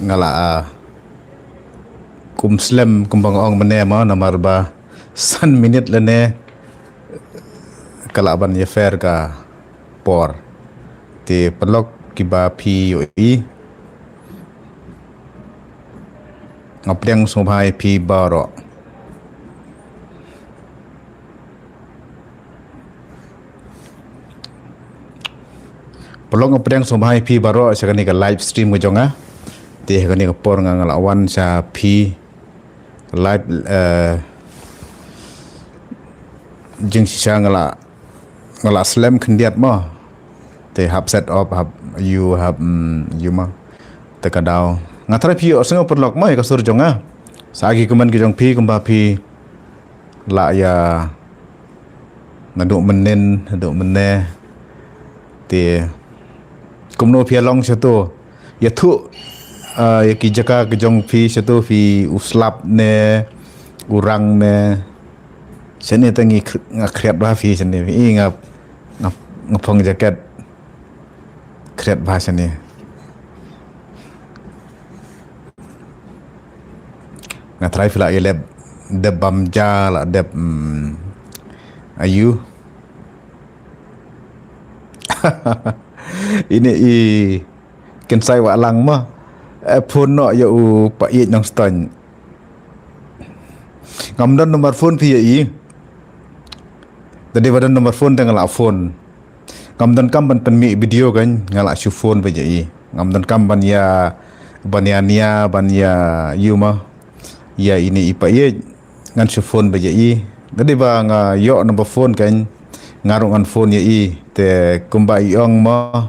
ngala kumslem kumbang ong mene ma namar ba san minute lene kalaban ye fair ka por te pelok kiba pi yo i ngapreng subhai pi baro pelok ngapreng subhai pi baro sakani ka live stream ko jonga te kani ka por ngalawan sa pi live jing sisa ngala slam kendiat mo te hab set up hab you ma te kadau ngatra pi osngo perlok mo ka sur jonga sagi kuman ki jong pi kumba pi la ya naduk mene te kumno pi long satu ya tu ya ki jaka ke jong pi satu pi uslap ne urang ne seni tangi ngakret ba pi seni ngapong jaket kret ba seni ngatrai fila ye leb deb bamja la deb ayu ini kensai wa lang ma phone no ya u pa i nang stan ngamdan nomor phone pi i tadi badan nomor phone tengah phone ngamdan kam ban pen mi video kan ngala su phone ba i ngamdan kam ban ya nia ban ya you ma ya ini ipa i ngan su phone ba i tadi ba nga yo nomor phone kan ngarungan phone ya i te kumba iong ma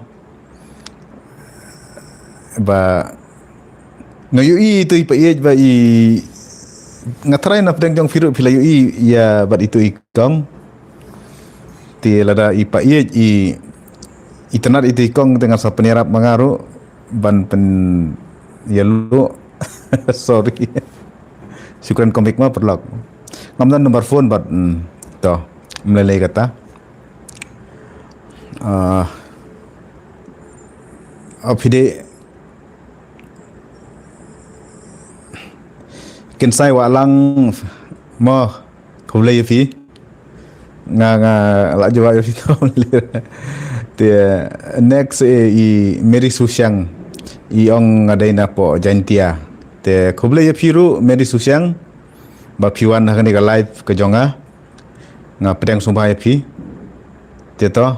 ba ngayu i tu ipa i ba i ngatrai na pedang jong firu pila yu i ya bat itu ikong ti lada ipa i itenat itu ikong dengan sa penyerap mengaru ban pen ya lu sorry syukran komik ma perlok ngamdan nomor phone bat to melelai kata apide kensai wa lang mo khulai fi nga la jwa fi ko te next i meri susyang i ong ngadai na po jantia te khulai fi ru meri susyang ba piwan ha ka live ke jonga nga pedang sumbai fi te to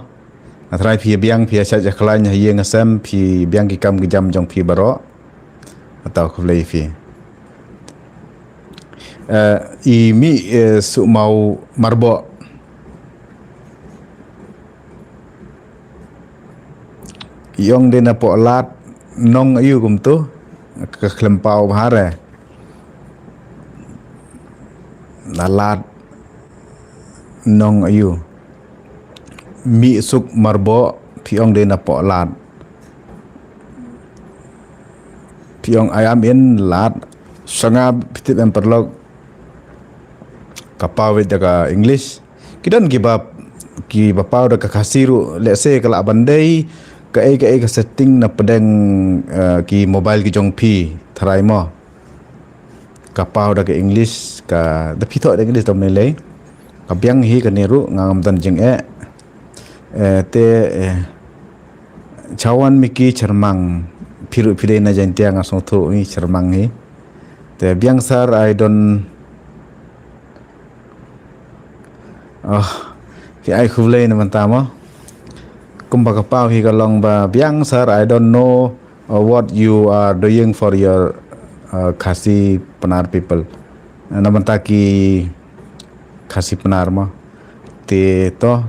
atrai fi biang fi sa ja klan ye ngasam fi biang ki kam ki jam jong fi baro atau khulai fi mi su mau marbo yong dena po lat nong ayu kum tu ke klempau bahare lat nong ayu mi suk marbo piong dena po lat piong ayam in lat sanga pitip em perlok kapawet jaga English kidan ki bapau da kasiru let's say kala bandai ka setting na pedang ki mobile ki jong pi tharai mo kapau da ke English ka da pithok da English tom nele ka biang hi ka neru ngam tan jeng te chawan miki cermang piru pide na jantia ngasong thu ni cermang hi te biang sar I don't ki ai khulai na mantama kumba kapau hi kalong ba biang sir I don't know what you are doing for your khasi penar people na mantaki khasi penar ma te to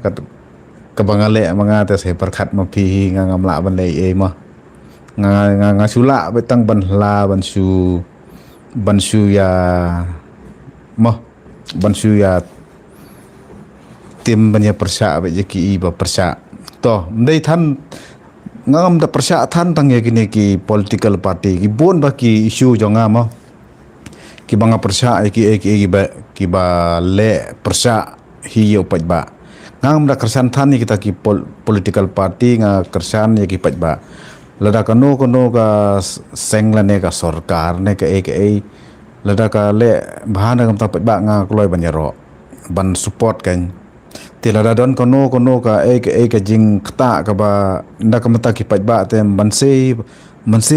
kabangale manga te se perkhat ma phi nga ngam la ban lei e ma nga sula betang ban la ban su ya ma ban su ya tim banyak persa be ki ba persa to ndai than ngam da persa than tang ye kini ki political party ki bon ba ki issue jonga ma ki banga persa ki ba le persa hi yo paj ba ngam da kersan than ni kita ki political party nga kersan ye ki paj ba lada kanu ka seng la ne ka sarkar ne ka lada ka le bahana kam tapat ba nga kloi ban yaro ban support kan ti lada don kanu ka ka jing kta ka ba nda ka mata ki pat ba tem ban se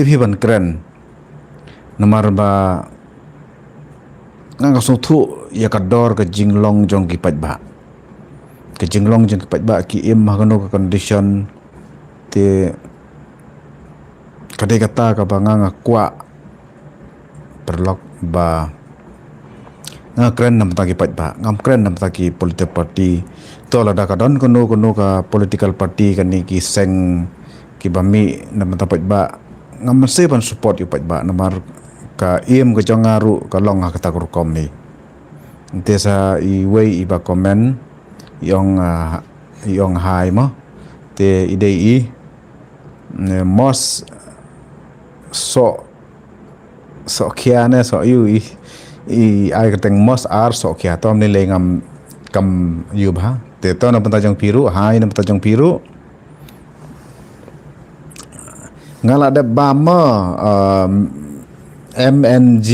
hi ban kren namar ba nga so thu ya ka dor ka jing long jong ki pat ba ka jing long jong ki pat ba ki im ha kanu ka condition ti kadai kata ka ba nga kwa perlok ba nga kren nam ta ki pat ba ngam kren nam ta ki politik party to la da ka don kunu ka political party kan ni ki seng ki ba mi nam ta pat ba ngam se ban support yu pat ba namar ka im ka jongaru ka long ha kata ku kom ni desa I wei I ba komen yong hai mo te idei mos so kia ne so yu ai kateng mos ar so kia tom ni le ngam kam yu ba te to na pentajong piru hai na pentajong piru ngala de bama MNG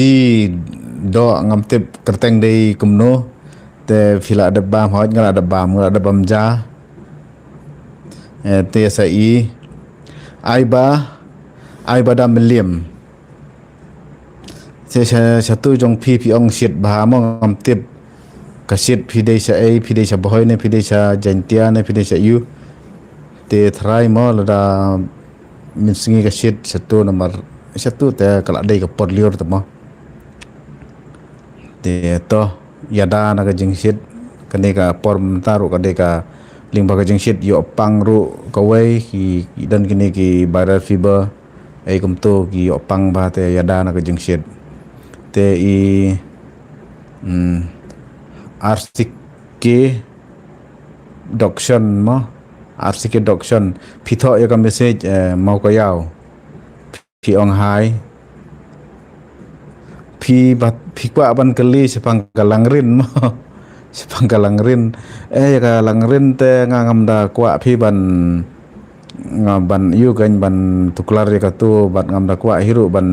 do ngam tip kerteng dei kumno te fila de bam hoj ngala de bam ja te sai ai ba da meliam satu jong pi ong sit ba mo ngam tip kasit pi dei sa boy ne pi dei sa jantia ne pi dei sa yu te try mo lada minsingi kasit satu nomor satu te kala dei ka pot liur mo te to yada na ka jingsit kane ka porm taru ka dei ka ling ba ka jingsit yo pang ru ka wei ki dan kini ki viral fever ai kum to ki yo pang ba te yada na ka jingsit te arsike doktion mo arsike doktion pitho ya ka message mau ka yaw pi ong hai pi kwa ban kali sepang kalangrin mo sepang kalangrin ya ka langrin te ngam da kwa pi ban ngaban yu kan ban tuklar ka tu ban ngam da kwa hiru ban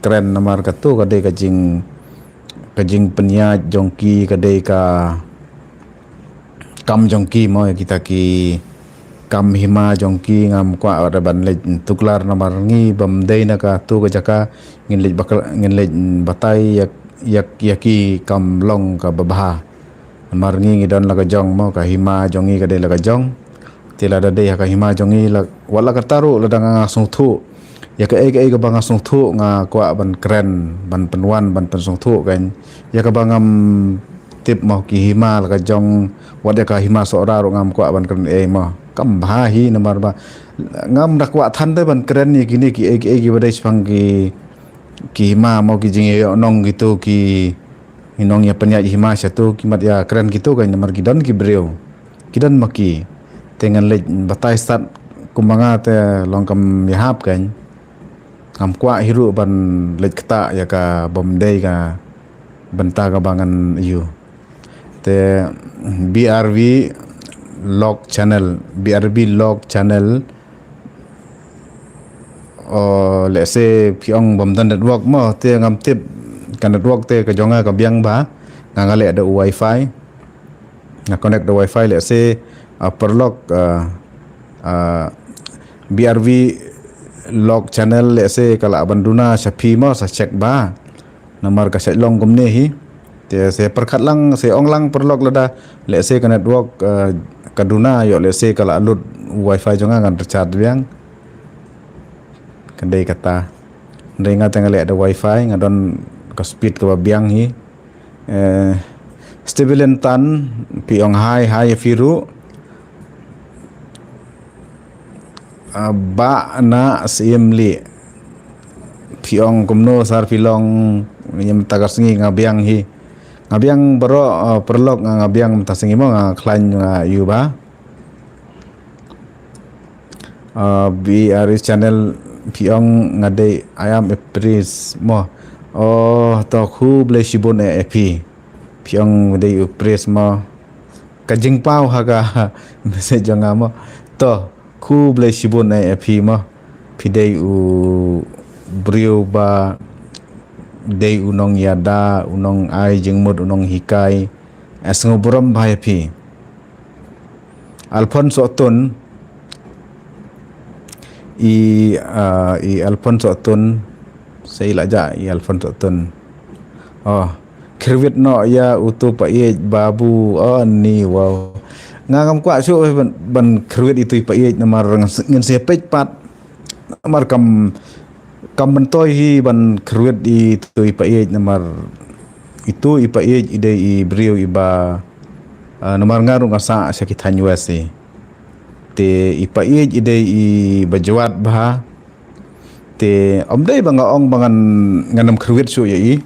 keren namar ka tu ka de ka jing penya jongki ka de ka kam jongki mo kita ki kam hima jongki ngam kwa ada ban le tuklar namar ngi bam dei na ka tu ka jaka ngin le batai yak ki kam long ka babha namar ngi don la ka jong mo ka hima jongi ka de la ka jong tila da dei ka hima jongi la wala ka taru la danga sung thu ya ka ka banga sung thu nga kwa ban kren ban penwan ban pen sung thu kan ya ka bangam tip mo ki hima la ka jong wada ka hima so ra ro ngam kwa ban kren mo kam bha hi namar ba ngam da kwa than de ban kren ni kini ki badai spang ki hima mo ki jing yo nong gitu ki hinong ya penya hima satu kimat ya keren gitu kan namar gidan ki breu kidan maki dengan le batai start kumbanga te longkam yahap kan ngam kwa hiru ban le kta ya ka bomdei ka benta ka bangan yu te BRV log channel let's say piong bomdan network mo te ngam tip kan network te ka jonga ka biang ba ngale ada wifi na connect the wifi let's say perlok BRV log channel let's say kala banduna sapi mo sa check ba namar ka long kumne hi te se perkat lang se ong lang perlok lada let's say ka network kaduna yo let's say kala alut wifi jonga kan recharge biang kendai kata ndai ngata ngale ada wifi ngadon ka speed ka biang hi stabilin tan piong hai firu ba na simli piong kumno sar pilong yam tagarsingi ngabiang hi ngabiang baro perlok ngabiang tasingi mo ngaklan yuba BR channel piong ngade ayam epris mo to khu ble shibon epi piong de epris mo kajing pau haga message nga mo to khu ble shibon epi mo pidei u brio ba dei unong yada unong ai jengmut unong hikai asngoburam bhai phi Alfonso Tun i Alfonso Tun sei laja i Alfonso Tun oh kerwit no ya utu pa ye babu oh ni wow ngam kwa su ban kerwit itu pa ye namar ngin sepet pat namar kam mentoi hi ban kerwit itu pa ye namar itu ipa ye ide i brio iba namar ngaru ngasa sakit hanyuasi te ipa ye ide i bajwat bah te omdai banga ong bangan nganam kerwit su ye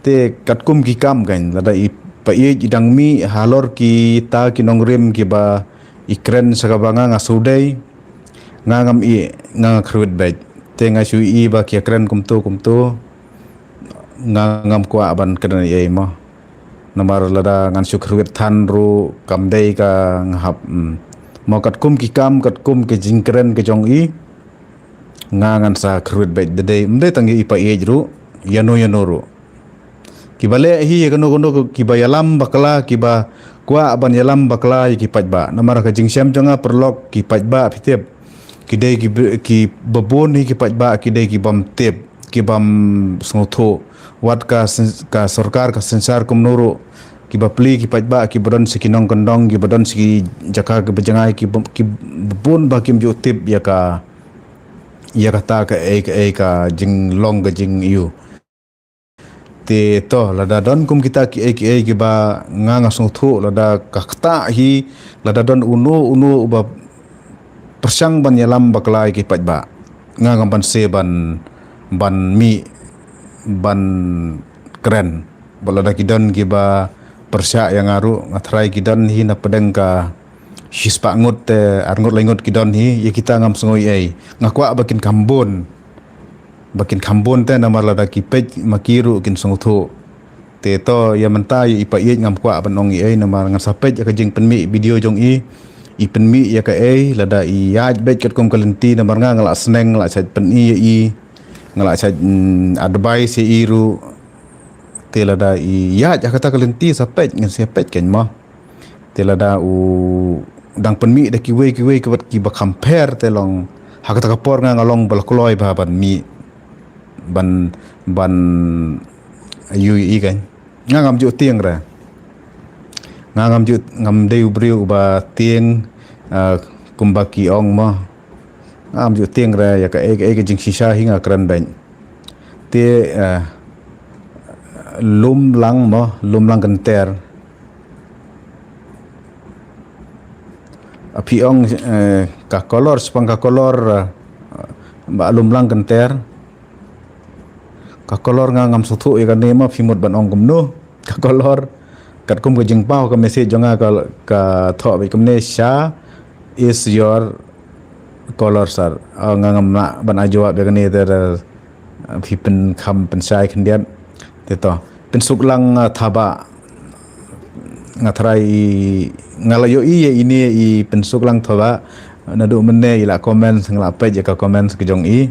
te katkum ki kam kan lada i pa ye idang mi halor ki ta ki nongrim ki ba ikren sagabanga ngasudai ngangam i ngang kerwit baik te ngasu i ba ki kren kumtu ngangam kwa ban kena ye mo namar lada ngan su kerwit than ru kamdei ka ngahap mo katkum ki kam katkum ke jingkren ke jong i ngangan sa kerwit baik dede mde tangi ipa ye ru yano ru kibale hi gono kibayalam bakla kiba kwa aban yalam bakla ki pajba namara ka jingsyam jonga perlok ki pajba fitep kidai ki babon hi ki pajba kidai ki bam tep ki bam snotho wat ka sarkar ka sensar kumnuru ki bapli ki pajba ki bodon sikinong kondong ki bodon siki jaka ke bejangai ki babon ba kim jo tip ya ka ta ka ka jing long ka jing yu te to lada don kum kita ki ba nganga snotho lada kakta hi lada don unu ba persang ban yalam baklai ki pajba nganga ban se ban mi ban keren balada kidon ki ba persya yang aru ngatrai kidon hi na pedeng ka hispa ngut arngut lengut kidon hi ya kita ngam sngoi ai ngakwa bakin kambon te namar lada ki pej makiru kin sngutho te to ya mentai ipa ye ngam kwa ban ong ai namar ngan sapej ka jing penmi video jong i penmi ya ka ai lada i yaj bej kat kom kalenti namar ngala sneng la saj penmi i ngala saj advice iru te lada i yaj kata kalenti sapej ngan sapej ken ma te lada u dang penmi da ki we ki ba compare te long hakata kapor ngalong balkloi ba ban mi ban yu i kan ngam ju tieng ra ngam deu briu ba tieng kumbaki ong mo ngam ju tieng ra ya ka e jing sisa hinga kran ban te lum lang kenter api ong ka kolor sepang ka kolor ba lum lang kenter ka kolor ngam suthu ya kan nema fimut ban ong kumno ka kolor kat kum jing pau ka message jonga ka tho bi kumne sha is your color sir ngam na ban ajwa be kan ter phi pen kham pen sai khndiat te to pen suklang thaba ngathrai ngalayo i ini i pen suklang thaba nadu menne ila comment ngla page ka comment ke jong i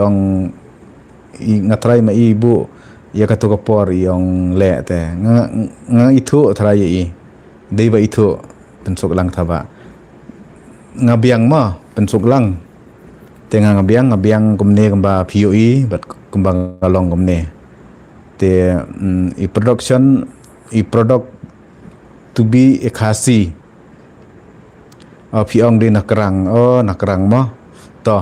ong i ngatrai ma ibu ya katu kapor yang le te nga itu trai i dei ba itu pensuk lang thaba ngabiang ma pensuk lang te ngabiang kumne kamba POE bat kumbang galong kumne te i product to be a khasi piong di nakrang ma to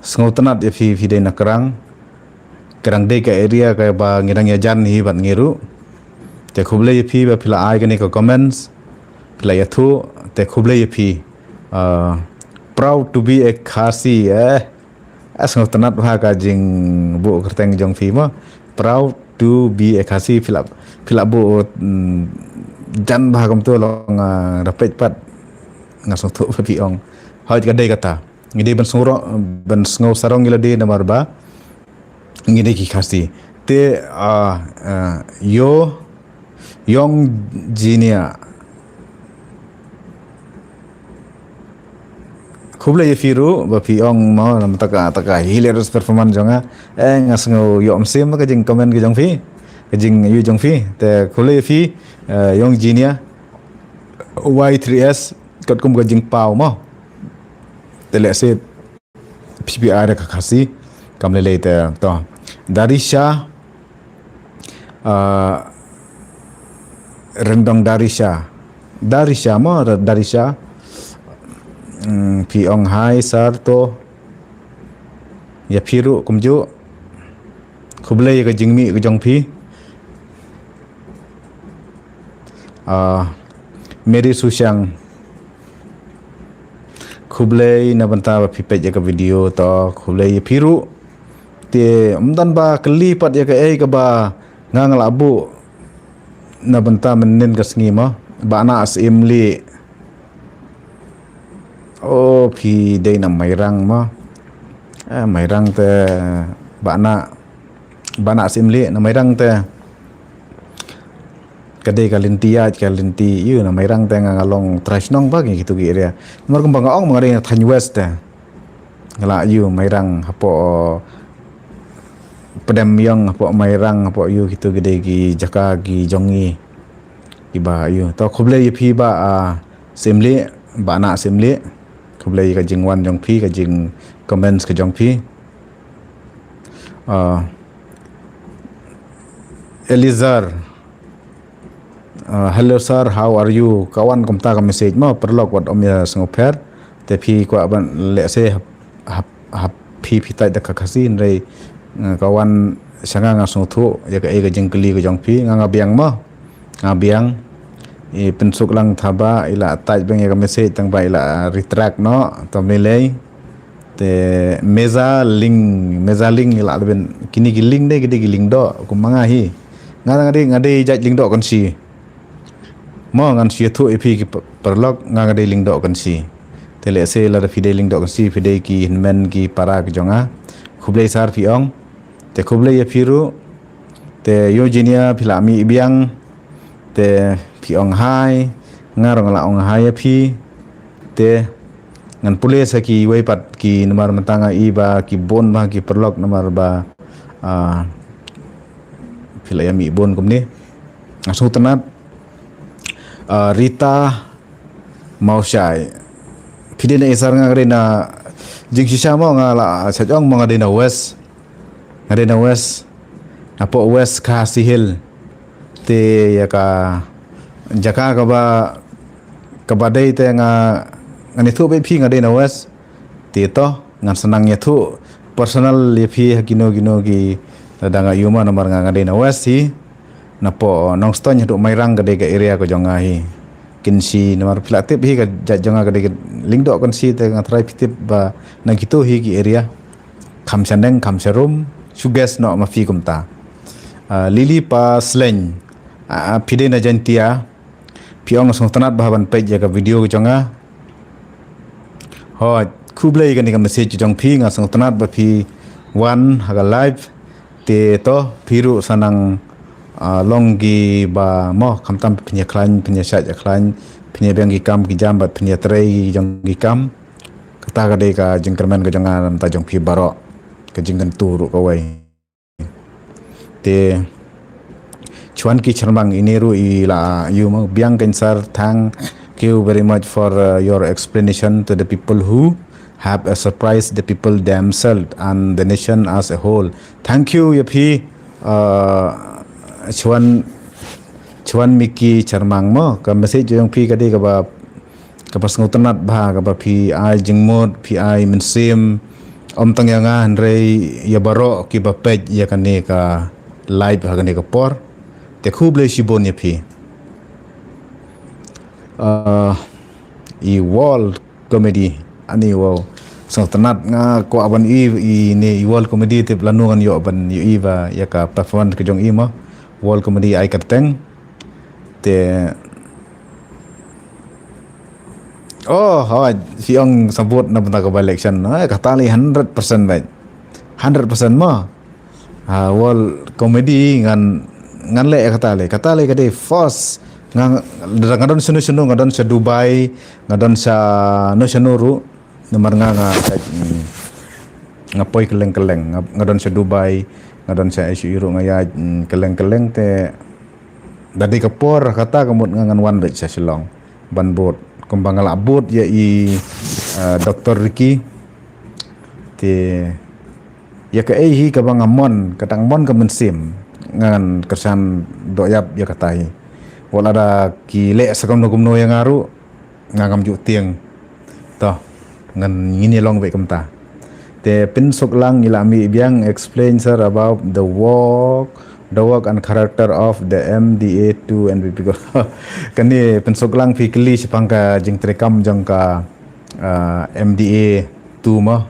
sngotanat ya fi de nakrang kerang de ka area ka ba ngirang ya jan hi bat ngiru te khuble ye phi ba phila ai kani ka comments phila ya thu te khuble ye phi proud to be a khasi asngo tanat ha ka jing bu kerteng jong phi ma proud to be a khasi phila bu jan ba kam tu long rapet pat ngasong thu phi ong ha ka de kata ngide ban sngo sarong ila de namar ba ngide ki khasi te yong jinia Kuble ye firu ba pi ong mo nam taka hilarious performance jonga ngasngo yo sim ka jing comment ke jong fi ka jing yu jong fi te kuble ye fi yong jinia Y3S kat kum ka jing pau mo te le se PPR ka khasi kam le te to Darisha rendong Darisha mo Darisha pi ong hai sar to ya phiru kumju kuble ka jingmi ka jong phi Mary Susyang kuble na banta ba phi pe ka video to kuble ya phiru te umdan ba kali pat ya ka ka ba ngang labu na banta menen ka sngi ma ba na as imli phi day na mairang mo mairang te bana simli na mairang te kadai kalinti yu na mairang te ngalong trash nong ba gitu gi area mar kembang ong mangare Thany West te ngala yu mairang hapo pedam yang hapo mairang hapo yu gitu gede gi jaka gi jongi iba yu to khoble yu phi ba simli bana simli kuble ka jing wan jong phi ka jing comments ka jong phi Elizar hello sir how are you kawan komta ka message mo perlok wat omya sngopher te phi ko ban le se hap phi tai da ka khasin rei kawan sanga nga sothu ya ka jing kli ka jong phi nga biang mo nga biang pensuk lang thaba ila taj bang ya message tang ba ila retract no tamlei te meza link ila ben kini giling dei gede giling do kumanga hi ngade jaj ling do kon si mo ngan si thu epi ki perlok ngade ling do kon si tele se la fide ling do kon si fide ki hinmen ki para ki jonga khublei sar fi ong te khublei ya firu te yojinia philami ibiang te pi ong hai ngarong la ong hai phi te ngan pulis ki weipat ki nomor mentanga iba ki bon ba ki perlok nomor ba filayami bon kumni asu tenat Rita Mausyai pidena isar ngare na jing sisa mo ngala sajong mo ngade na west apo west ka sihil te ya ka jaka ka badai te ngani thu be phi ngade na west te to ngan senang ya thu personal le phi gino gi danga yuma nomor ngade na west si napo nong ston nya do mairang gade ka area ko jonga hi kinsi nomor pilatip hi ka jonga gade ling do kon si te ngatrai pitip ba nang gitu hi ki area kham saneng kham serum suges no ma fi kumta lili pa sleng pide na jantia piong song tanat bahaban page ya ka video ko jonga ho kublei kan ka message jong phi nga song tanat ba phi one haga live te to phiru sanang longgi ba mo kamtam punya klan punya syat klan punya bang gikam gijam bat punya tray jong gikam kata ka dei ka jengkerman ka jangan ta jong phi baro ka jingkan turu ka wai te chuan ki charmang iniru ila you mo biang cancer thank you very much for your explanation to the people who have surprised the people themselves and the nation as a whole. Thank you yapi chuan miki charmang mo ka message jong phi ka de ka ba ka pas ngutanat ba ka ba phi ai jingmod phi ai mensim om tang yanga rei ya baro ki ba page ya ka ne ka live ha ka ne ka por te khuble shibon yapi i wall comedy ani wow so tanat nga ko aban i ne wall comedy te planungan yo ban yu iba ya ka performance ke jong i mo wall comedy ai kateng te siang sabut na benda ke election katali 100% baik 100% mo wall comedy ngan le katali kade force ngadon sunu ngadon sa Dubai ngadon sa no sanuru nomor ngapoi keleng-keleng ngadon sa Dubai ngadon sa isu iru ngaya keleng-keleng te dadi kapor kata kamut ngan wan bet sa Shillong ban bot kumbang abut ya Dr. Ricky te ya ka hi ka bang amon kadang mon ka mensim ngan kersan doyap ya katai wala da ki le sakam no gumno yang aru ngam ju tieng toh ngan ngini long be kamta te pin sok lang ilami biang explain sir about the work and character of the MDA2 and NPP kani pin sok lang fikli sipangka jing trekam jangka MDA2 mah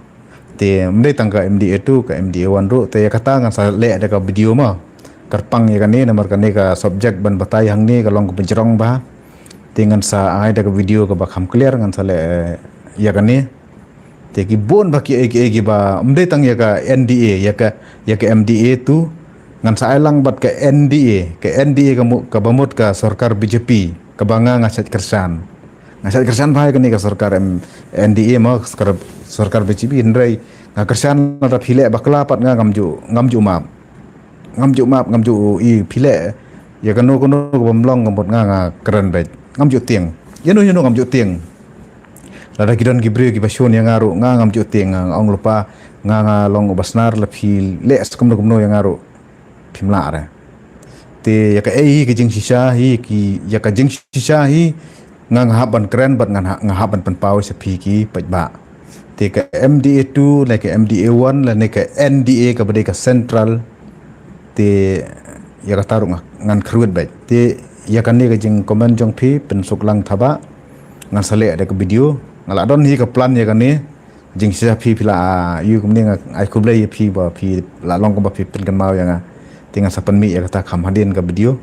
te mdai tangka MDA2 ka MDA1 ru te kata ngan sa le ada ka video mah karpang ya kani nomor kani ka subject ban batai hang ni kalong ko pencerong ba dengan sa ai da ka video ka bakham clear ngan sa le ya kani te ki bon ba ki egi ba mdai tang ya ka NDA ya ka MDA2 ngan sa ailang bat ka NDA ka bamut ka sarkar BJP ka banga ngasat kersan ba kani ka sarkar NDA ma sarkar BJP ndrai nga kersan na phile bakla pat nga ngamju map i phile ya kanu bomlong ngamut nga keren bet ngamju tieng yanu ngamju tieng lada kidon gibri gibasyon yang ngaru ngamju tieng ong lupa long basnar lepi le skum no yang ngaru pimla ara te ya ka ki jing sisa ki ya ka jing sisa haban keren bat haban penpau sepi ki pajba te ka MDA2 like MDA1 la ne ka NDA ka bade ka central te ya ka taru ngan kruet bet te ya kan ni ka jing komen jong pi pensuk lang thaba ngan sale ada ka video ngala don hi ka plan ya kan ni jing sisa pi pila yu kumni ai kublai pi ba pi la long ko ba pi pen kan mau yang tinggal sapan mi ya kata kam hadin ka video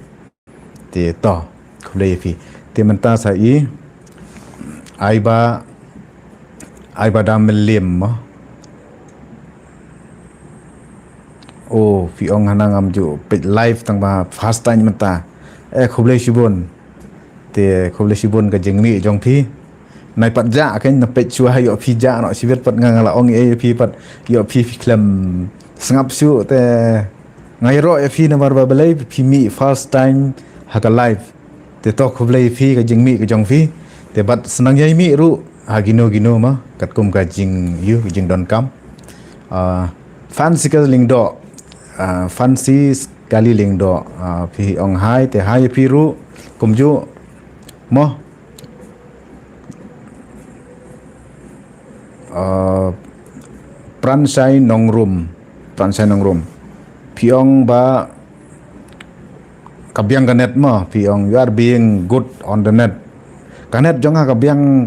te to kublai pi te menta sa ai ba dam lim pi ong hanang am ju pe live tang ba fast time menta kublai shibun ka jengmi jong pi nai pat ja kan na pe chua yo pi ja no sibet pat ngala ong pi pat yo pi klem sangap su te ngai ro pi na bar ba belai pi mi first time haka live te to kublai pi ka jengmi ka jong pi te bat senang yai mi ru gino ma kat kum ka jing don kam fancy ka ling do fancy kali ling do pi ong hai te hai pi ru kum ju mo pransai nongrum piong ba kabyang kanet mo piong you are being good on the net kanet jong kabyang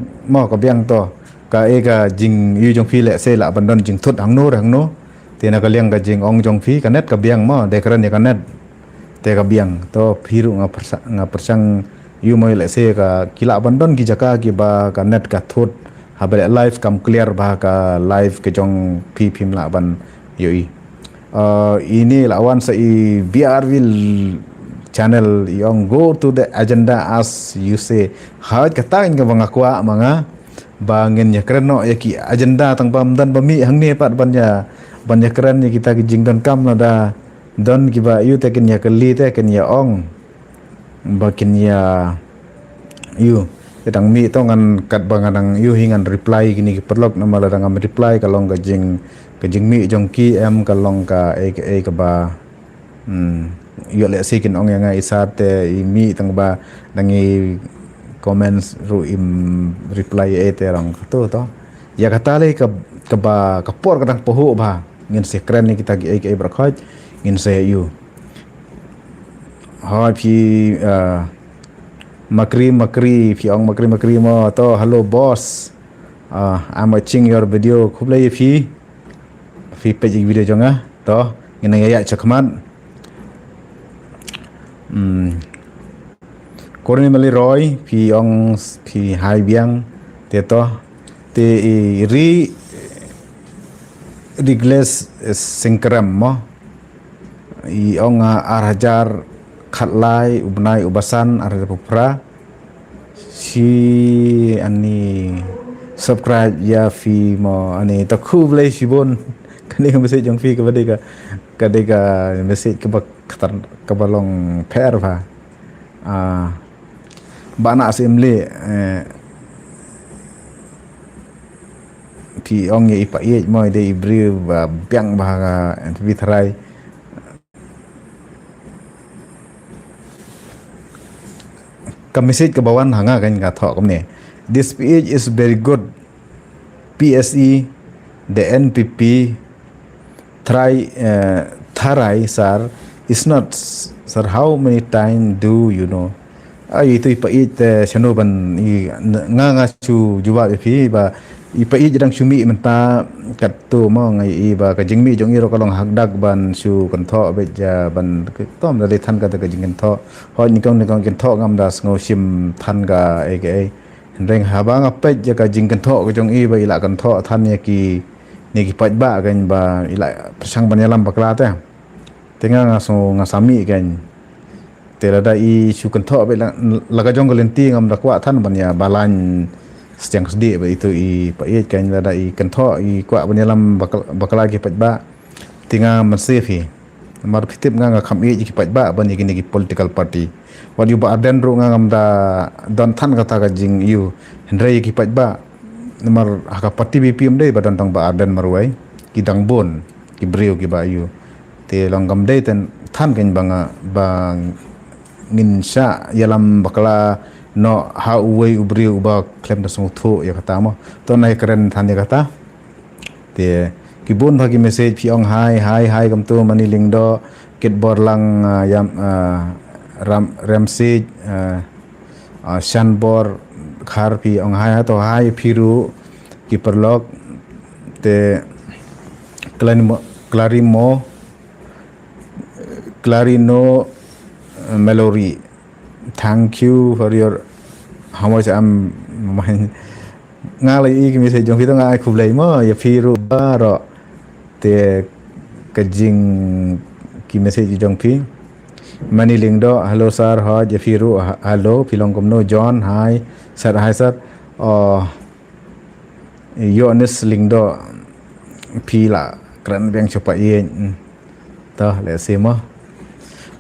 to ka jing yu jong phi le se la bandon jing thut hang no te na kaliang ka jing ong jong phi kanet kabyang mo de kran ya kanet te kabyang to phiru nga persang yu mo le se ka kila bandon ki jaka ki ba kanet ka thut habel live kam clear bah ka live ke jong phim la ban yoi ini lawan sa biar will channel yang go to the agenda as you say hawat kata in ka bangakwa mga bangin ya keren no ya ki agenda tang pam dan bami hang ni pat banya keren ya kita ki jingdon kam la da don ki ba yu te ken ya kali te ken ya ong bakin ya yu tang mi to ngan kat banganang yu hingan reply gini perlok nama ladang am reply kalong ka jing mi jong ki em kalong ka ka ba yu le sikin ong yang isat mi tang ba nangi comments ru im reply te rang to ya kata le ka ba kapor kadang poho ba ngin se keren ni kita ki berkhoj ngin se yu ha pi Makri piong makri mo to hello boss I'm watching your video kublai fi page video jonga to ngina ya chakmat korni mali roy piong pi hai biang te to te rigles singkram mo ong arhajar khatlai ubnai ubasan arja pupra si subscribe ya fi mo ani ta khu blai sibon kani ka message jong fi ka bade ka message ka ba ka balong pair ba bana assembly pi ong ye ipa ye mo de ibri ba biang ba vi tharai ka message ka bawan hanga kan ka tho kamne this page is very good PSE the NPP tharai sir is not sir how many time do you know ai tu ipa it chano ban nga chu juwa phi ba ipa it jang chumi menta kat tu mo ngai ba ka jingmi jong iro kalong hakdak ban su kan tho be ja ban tom da le than ka ka jing kan tho ho ni kong kan tho ngam das ngo sim than ka aka reng haba nga pe ja ka jing kan tho ka jong ba ila kan tho than ya ki ni ki pat ba kan ba ila persang banyalam bakla ta tenga nga so nga sami kan terada i su kan tho be la ka jong lenti ngam da kwa than ban ya balan setiang sedih ba itu i pa i kan da i kan tho i kwa banyalam bakla ki pat ba tinga masif hi mar pitip nga kham i ki pat ba ban ni ki political party what you ba den ro nga ngam da don than kata ka jing you hendrai ki pat ba mar haka party BPM dei ba don tang ba den marwai ki dang bon ki breu ki ba you te long gam dei ten than kan banga bang ngin sha yalam bakla no how way ubri uba klem da song tho ya kata mo to nai keren than ya kata te ki bon bagi message pi ong hai kam tu mani ling do ket bor lang yam ramsi shan bor khar pi ong hai to hai phiru ki perlok te clarino melody. Thank you for your how much I'm nga lai ki message jong phi to nga khu lai mo ya phi ru ba ro te ka jing ki message jong phi mani ling do hello sir ha ya phi ru hello phi long kom no John hi sir Yones ling do phi la kran beng chopa ye to le se mo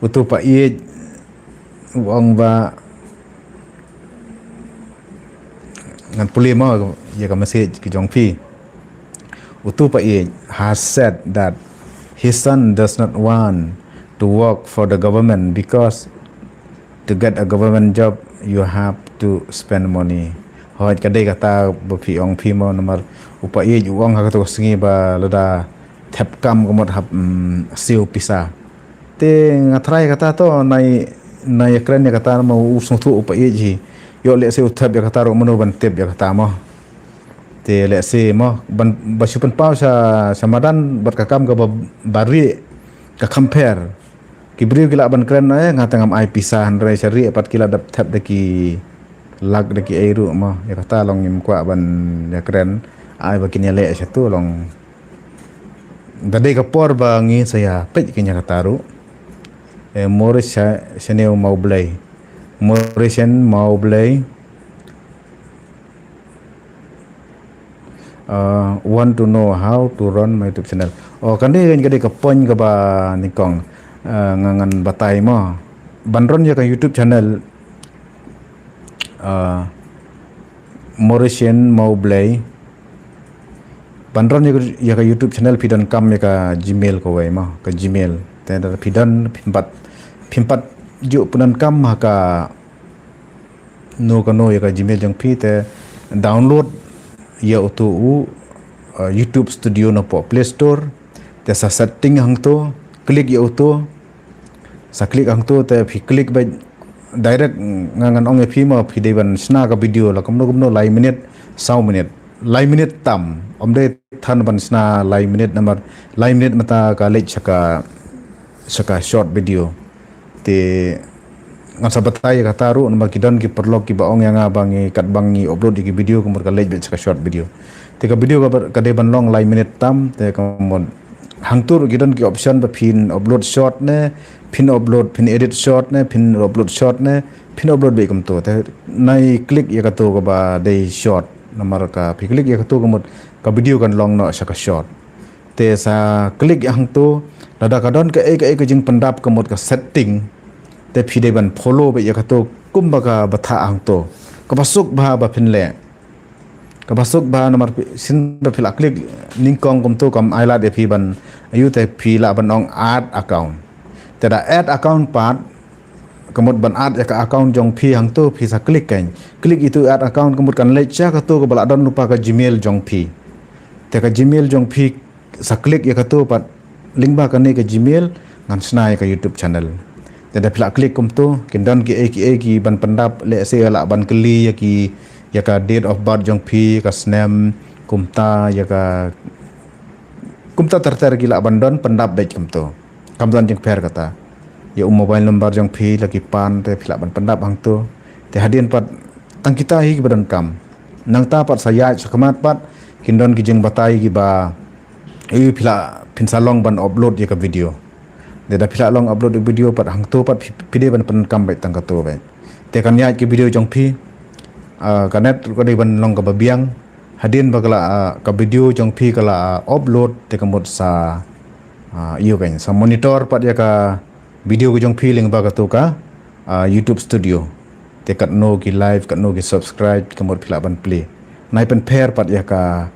utu pa ye wong ba ngan puli mo ya ka message ki jong phi utu pa ye has said that his son does not want to work for the government because to get a government job you have to spend money hoi ka dei kata ba phi ong phi mo nomor upa ye wong ha ka to singi ba loda thep kam ko mot hap siu pisa te ngatrai kata to nai kren ya kata mo usung thu upa ye ji yo le se uthap ya kata ro mono ban tep ya kata mo te le se mo ban basupan pau sa samadan bat ka kam ka bari ka compare ki bri gila ban kren na ngata ngam ai pisan rai sari pat kila dap thap de ki lag de ki airu mo ya kata long im kwa ban ya kren ai ba kin ya le sa tu long dade ka por ba ngi saya pet ki nya kata ru Morris Chanel Maublay Mauritian Maublay want to know how to run my YouTube channel. Oh kan dia kan ka pon ka ba ni kong ngangan batai mo banron ya ka YouTube channel Mauritian Maublay banron ya ka YouTube channel pidan kam ya ka Gmail ko wai mo ka Gmail te da pidan pimpat ju punan kam haka no ya ka Gmail jang pi te download ya utu YouTube Studio no po Play Store te sa setting hang to klik ya utu sa klik hang to te phi klik ba direct ngangan ong phi ma phi deban sna ka video la komno lai minute 100 minute lai minute tam omde than ban sna lai minute number lai minute mata ka lech saka short video te ngan sabatai ka taru nomor kidan ki perlo ki baong yang abangi kat bangi upload ki video kumur ka lej saka short video te ka video ka de ban long lai minute tam te kamon hangtur kidan ki option ba pin upload short ne pin edit short ne pin upload short ne pin upload be kam to te nai click ya ka to ka ba de short nomor ka pi klik ya tu kemut ka video kan long no saka short te sa klik yang tu lada kadon ke jing pendap kemut ka setting te pi de ban follow be ya tu kum ba ka batha ang tu ka basuk ba pinle ka basuk ba nomor sin ba pila klik ningkong kum tu kam aila de pi ban ayu te pi la ban ong add account te da add account part kemud ban add ya ka account jong pi hang tu pi sa klik kan klik itu add account kemud kan lecha ka tu ka bala don lupa ka gmail jong pi te ka gmail jong pi sa klik ya ka tu pat link ba ka ni ka gmail ngan snai ka youtube channel te da pila klik kum tu kin don ki ban pendap le se la ban kli ya ka date of birth jong pi ka snam kumta ya ka kumta terter gila ban don pendap date kum tu kam don jeng per kata ya mobile number jong pi lagi pan te pila ban pendap hang tu te hadin pat tang kita hi badan kam nang ta pat saya sakamat pat kindon ki jeng batai gi ba pila pin salong ban upload ya ka video de da pila long upload video pat hang tu pat pide ban pen kam bai tang ka tu bai te kan ya ki video jong pi kanet ko de ban long ka babiang hadin bagala ka video jong pi kala upload te kamut sa iyo kan sa monitor pat ya ka video ko jong feeling ba ka tu ka YouTube studio te kat no ki live kat no ki subscribe kamot phila ban play nai pen pair pat ya ka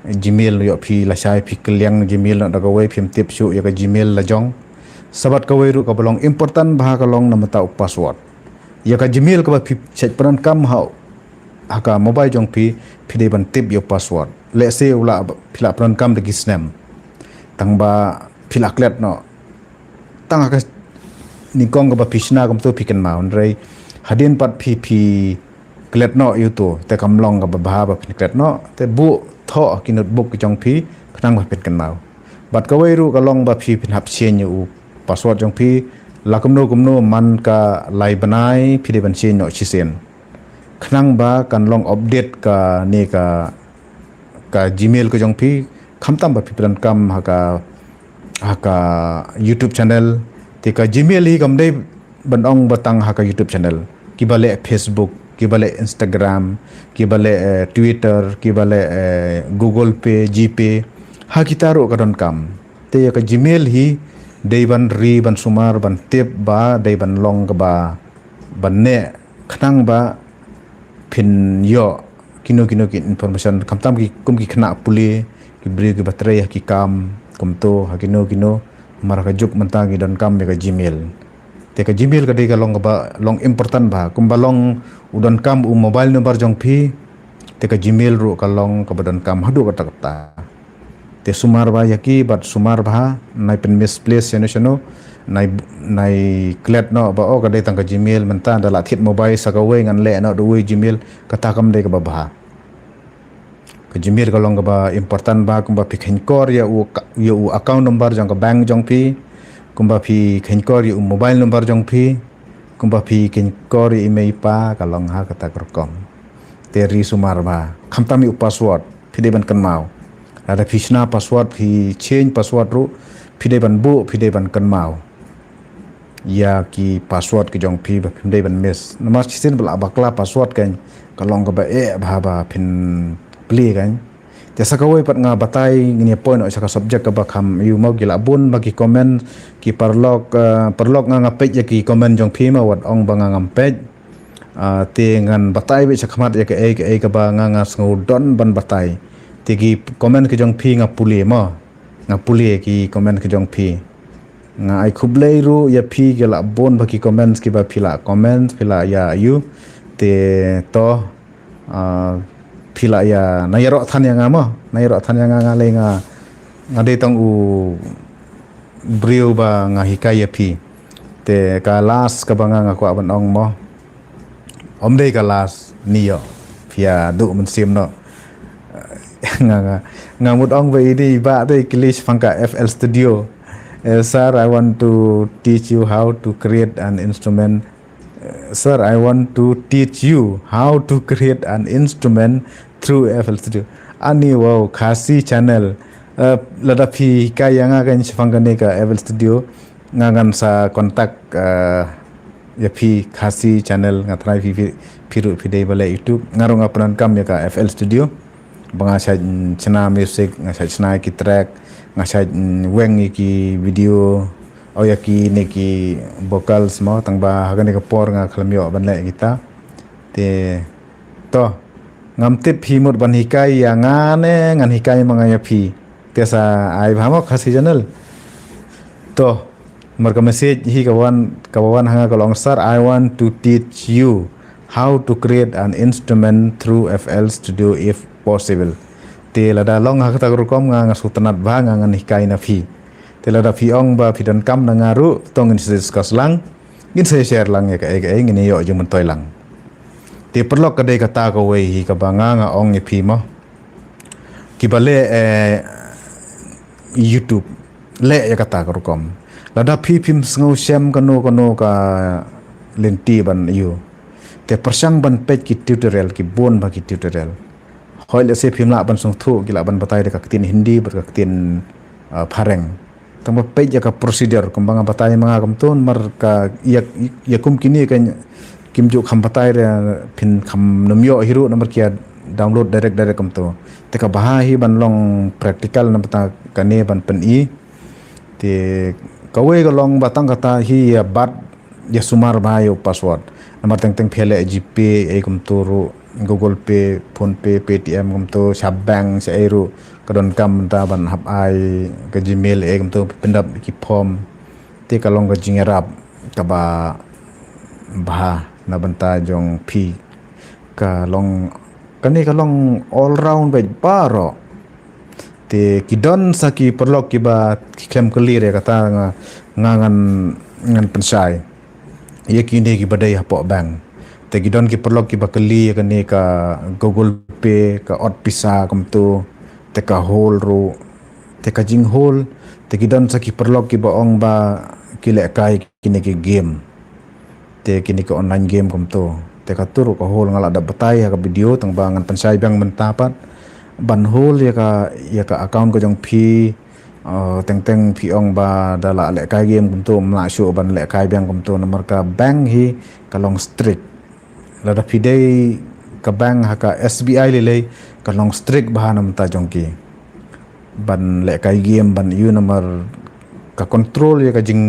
gmail yo phi la sai phi kliang gmail na da ka wei phim tip shu ya ka gmail la jong sabat ka wei ru ka bolong important ba ka long na mata password ya ka gmail ka ba phi chat paran kam ha ka mobile jong phi de ban tip yo password le se ula phila paran kam de ki snam tang ba phila klet no tang ka ni kong ka pisna kam tu pikan maun rei hadin pat pi klet no yu tu te kam long ka ba klet no te bu tho ki notebook ki jong pi phnang ba pet kan mau bat ka wei ru ka long ba pin hap chen yu password jong pi la kum no man ka lai banai pi de ban chen no chi sen khnang ba kan long update ka ni ka gmail ko jong pi kham tam ba pi plan kam ha ka YouTube channel te ka gmail hi kam dei ban ong batang ha ka YouTube channel ki bale Facebook ki bale Instagram ki bale Twitter ki bale Google Pay GPay ha kita ro ka don kam te ka gmail hi dei ban ri ban sumar ban tip ba dei ban long ka ba ban ne khnang ba pin yo kino ki information kam tam ki kum ki khna puli ki bri ki baterai ki kam kum to ha kino maraka juk mentang dan kam ka gmail te ka gmail ka de ka long important ba kum balong udan kam mobile number jong pi te ka gmail ru ka long ka badan kam hadu ka ta te sumar ba yaki bat sumar ba nai pen misplace no nai klet no ba o ka de tang ka gmail mentang dala thit mobile sa ka we ngan le no do we gmail ka ta kam de ka ba ka gmail ka long ba important ba kum ba pi khen kor ya u account number jong ka bank jong pi kum ba pi khen kor ya mobile number jong pi kum ba pi khen kor email pa ka long ha ka ta kom te ri sumar ba kham tam u password pi de ban kan mau ada pisna password pi change password ru pi de ban bu pi de ban kan mau ya ki password ki jong pi ba pi de ban miss namar chisin bla bakla password kan ka long ka ba ba pin play kan jasa kawai pat nga batai ngini point o saka subject ka bakam yu mau gila bun bagi komen ki perlog nga page ya ki komen jong phima wat ong banga ngam page te ngan batai be sakmat ya ka ba nga ngudon ban batai te ki komen ki jong phi nga puli ki komen ki jong phi nga ai khublei ru ya phi gila bun bagi comments ki ba phila comments phila ya yu te to phila ya nayaro than yang le nga de tong u brio ba nga hikaya phi te ka las ka banga nga ko ban ong mo om de ka las niyo pia du mun sim no nga mut ong be di ba de klish fangka FL Studio sir I want to teach you how to create an instrument sir, I want to teach you how to create an instrument through FL Studio. Ani wow, khasi channel. Lada phi kaya nga kan sifangane ka FL Studio ngangan sa kontak ya pi khasi channel ngatrai piru pidei bale YouTube ngarong apanan kam ya ka FL Studio banga sa chana music ngasa chana ki track ngasa weng ki video o ya ki ne ki vocals mo tangba hagane ka por nga khlamyo banle kita te to ngam tip hi mot ban hikai ya ngane ngan hikai mga ya pi tesa ai bhamo khasi channel to marka message hi kawan hanga kalong star I want to teach you how to create an instrument through FL Studio if possible te lada long ha kata rukom nga sutanat ba nga ngan hikai na fi te lada fi ong ba fidan kam na ngaru tong in discuss lang gin saya share lang ya ka ngini yo jung mentoy lang te perlo kadai kata ko we hi ka banga nga ong fi mo kibale YouTube le ya kata rukom lada pim sngau sem kano ka lenti ban yu te persang ban page ki tutorial ki bon ba ki tutorial hoi le se phim la ban song thu ki la ban batai de ka tin hindi ber ka tin phareng tang ba page ka procedure kumbang batai mga kamton mar ka yakum kini kan kim ju kham batai re phin kham nomyo hiru number kia download direct kamto te ka bahahi ban long practical na bata kane ban pen i te kawe ka long batang kata hi bat ya sumar bayo password nomor teng phele gp e kum turu Google Pay Phone Pay Paytm kum to Shabbank se eru kadon kam ta ban hap ai ka Gmail e kum to pendap ki form te ka long ka jingerap ka ba na banta jong pi ka long kani ka long all round ba paro te kidon saki perlok ki ba klem clear kata ngan pensai ye kini ki badai hapok bank te kidon ki perlok ki ba keli kani ka Google Pay ka ot pisa kum tu te ka hole ru te ka jing hole te kidon saki perlok ki ba ong ba ki le kai kini ki game te kini ka online game kum tu te ka turu ka hole ngala da batai ka video tang bangan pensai bank mentapat ban hole ya ka account ko jong pi teng pi ong ba dala le kai game kum tu mla shu ban le kai bank kum tu nomor ka bank hi ka long strict la da pidei ka bank ha ka SBI le ka long strict bahanam ta jong ki ban le kai game ban yu nomor ka control ya ka jing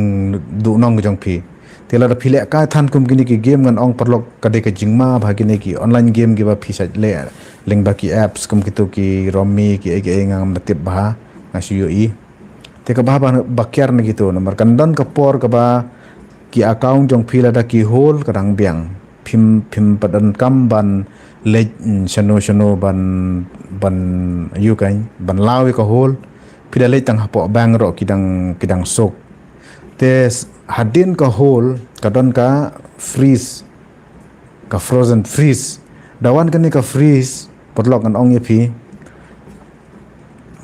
du nong jong pi tela da phile ka than kum kini ki game ngan ong perlok kadai ka jingma bhagine ki online game ki ba phisa le leng ba ki apps kum kitu ki romi ki ngam natip ba ngasi yoi te ka ba bakyar na gitu nomor kandan ka por ka ba ki account jong phila da ki hol kadang biang phim padan kam ban le shano ban yu kan ban lawi ka hol phila le tang hapo bang ro kidang sok te hadin ka hole kadon ka freeze ka frozen freeze dawan kani ka freeze perlok kan ong yepi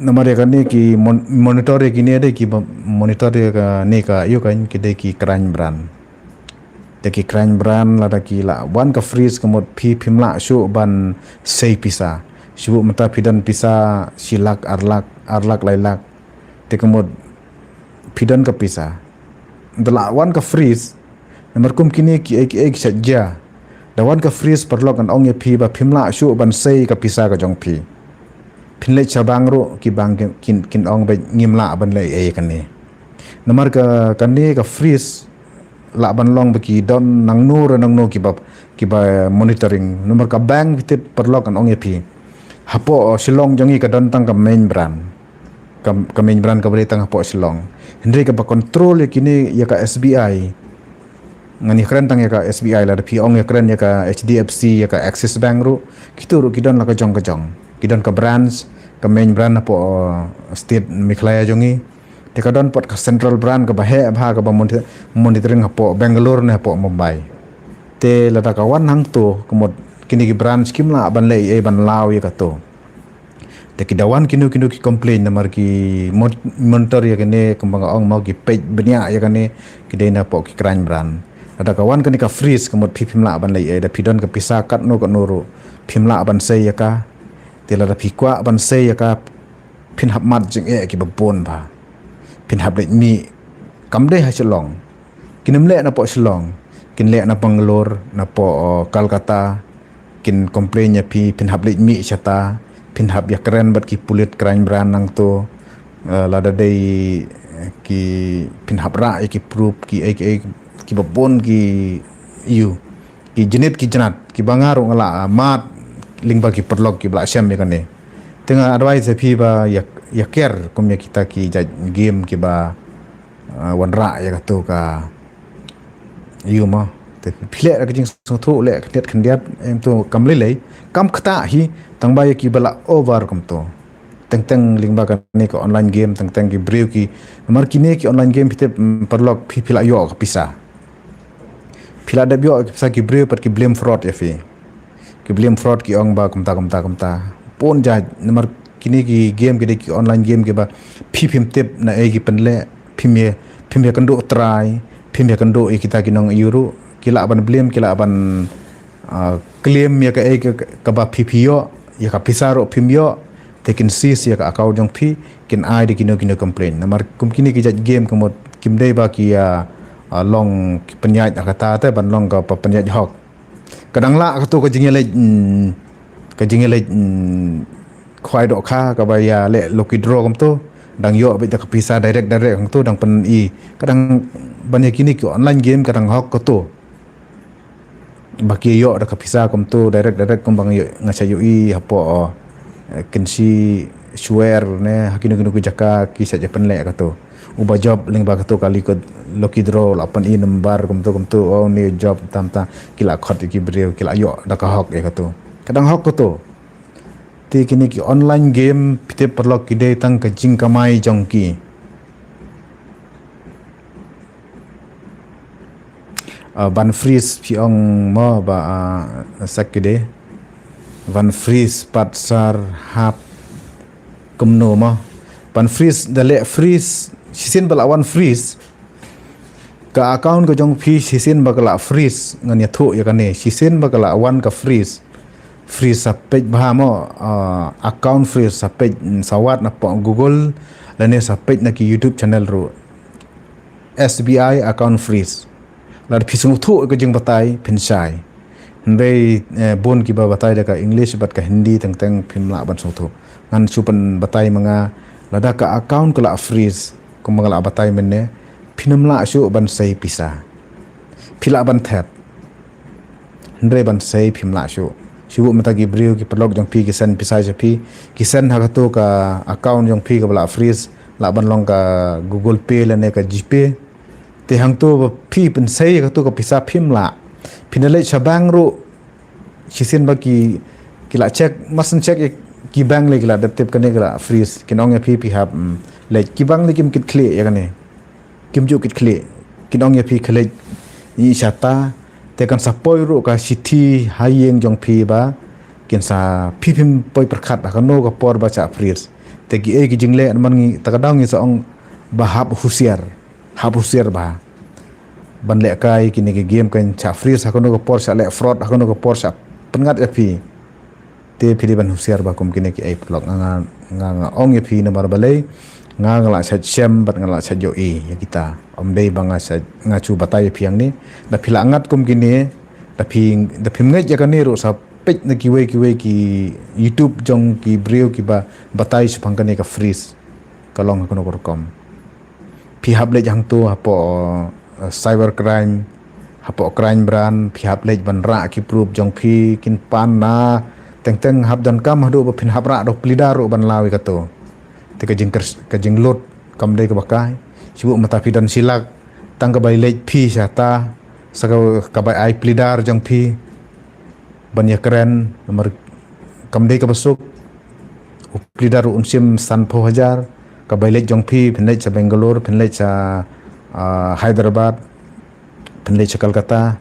namare kani ki monitor ki ne de ki monitor ka ne ka yu kan ki de ki crane brand de ki crane brand la da ki la wan ka freeze kamot phimla shu ban sei pisa shu mata pidan pisa silak arlak lailak te kamot pidan ka pisa dalawan ka freeze nomor kum kini ki ek saja dawan ka freeze perlok kan ong ye phi ba phimla shu ban sei ka pisa ka jong phi phinle chabang ro ki bang kin ong ba ngimla ban le e kan ni nomor ka kan ni ka freeze la ban long ba ki don nang no ki ba monitoring nomor ka bang bitit perlok kan ong ye phi hapo silong jongi ka don tang ka main brand ka main brand ka bali tang hapo silong Hendri ka ba control ya kini ya ka SBI ngani keren tang ya ka SBI la pi ong ya keren ya ka HDFC ya ka Axis Bank ru kitu ru kidon la ka jong kidon ka brands ka main brand apo state Meghalaya jongi te ka don pot ka central brand ka ba he ba ka ba monitoring apo Bangalore ne apo Mumbai te la da ka wan hang tu kumot kini ki brand skim la ban le e ban law ya ka to te kidawan kinu ki complain namar ki monitor ya kene kembang ong mau ki page benya ya kene kidai na po ki crane brand ada kawan kene ka freeze kemot phimla ban lai da pidon ka pisa kat no ka nuru phimla ban sei ya ka tela da phikwa ban sei ya ka phin hap mat jing e ki babon ba phin hap le mi kam dei ha chlong kinam le na po chlong kin lek na Bangalore na po Kolkata kin komplain nya pi pin hab lej mi chata pin hab ya keren bat ki pulit crime brand nang to lada dei ki pin hab ra ki proof ki babon ki you ki jenit ki jenat ki bangaru ngala mat ling ba ki perlok ki bla syam ya kane tengah advice pi ba ya care kum ya kita ki game ki ba wan ra ya to ka you ma te phile ka jing so thu le khet khandiat em to kam le le kam khata hi tang ba ya ki bala over kam to teng lingba ka ne ko online game teng ki brew ki mar ki ne ki online game pite perlok phila yo ka pisa phila da bio ki pisa ki brew par ki blame fraud ya fi ki blame fraud ki ong ba kamta pon ja mar kini ki game ki online game ki ba phim tip na e ki penle phim ya kando try phim ya kando e kita ki nong euro kila ban blame kila ban claim ya ka e ka ba phipio ya ka pisaro phim yo tekin sis ya ka account jong phi kin ai de kino complain namar kum kini ki game kamot kim dei ba ki long penyaj kata te ban long ka penyaj hok kadang la ka to ka jingele khwai do kha ka ba ya le lucky draw kam to dang yo be ta ka pisa direct kam to dang pen i kadang ban ya kini ki online game kadang hok ka to baki yo da ka pisa kam to direct kam bang yo ngacha yo i hapo kensi swear ne hakino ku jaka ki saja penle ka to uba job ling ba ka to kali ko lucky draw lapan i number kum to oh ni job tam kila khot ki brew kila yo da ka hok ka to kadang hok ka to ti kini ki online game pite perlo ki de tang ka jing kamai jong ki ban freeze pi ong mo ba sakide van freeze patsar hap kumno ma pan freeze dale freeze sisin bala wan freeze ka account ko jong phi sisin bagala freeze ngani thu ya kane sisin bagala wan ka freeze sa page ba mo account freeze sa page sawat na po Google lane sa page na ki YouTube channel ro SBI account freeze lar phisung thu ko jing batai phinsai ndai bon ki ba batai da ka English bat ka Hindi teng phim la ban so thu ngan chupan batai manga lada ka account ko la freeze ko mangala batai menne phinam la su ban sei pisa phila ban that ndai ban sei phim la su sibu mata gi brew ki blog jong pi ki sen pisa je pi ki sen ha to ka account jong pi ka bla freeze la ban long ka Google Pay la ne ka GPay te hang to pi pen sei ka to ka pisa phim la pinale chabang ru sisin ba ki la check masan check ki bang le la tip kane la freeze kinong ya pi hab le ki bang le kim kit clear ya kane kim ju kit clear kinong ya pi khale ni chata te kan sapoi ru ka city hayeng jong pi ba kin sa phim poi prakhat ka no ka por ba cha freeze te ki ki jingle man ngi takadang ngi sa ong ba hab husiar ba ban le kai kini ke game kan cha freeze ha kono ko por sa le fraud ha kono ko por sa pengat pi te phili ban husiar ba kum kini ke ai plok nga ong ye phi na bar balai nga ngala sa chem bat ngala sa jo e ya kita om dei banga sa nga chu batai phiang ni da phila ngat kum kini da phim ngai ja kan ni ro sa pej na ki we ki YouTube jong ki brew ki ba batai su phang kan ka freeze kalong kono ko kom phi hab le jang tu hapo cyber crime hapo crime brand phi hab le ban ra ki proof jong phi kin pan na teng hab dan kam hadu ba phin hab ra do plida ro ban lawi ka to te ka jing lot kam dei ka bakai sibu mata phi dan silak tang ka bai le phi sata saka ka bai ai plidar jong phi ban ya keren nomor kam dei ka basuk plidar unsim san pho hajar ka bai le jong phi phin le cha Bangalore phin le cha Hyderabad phin le cha Kolkata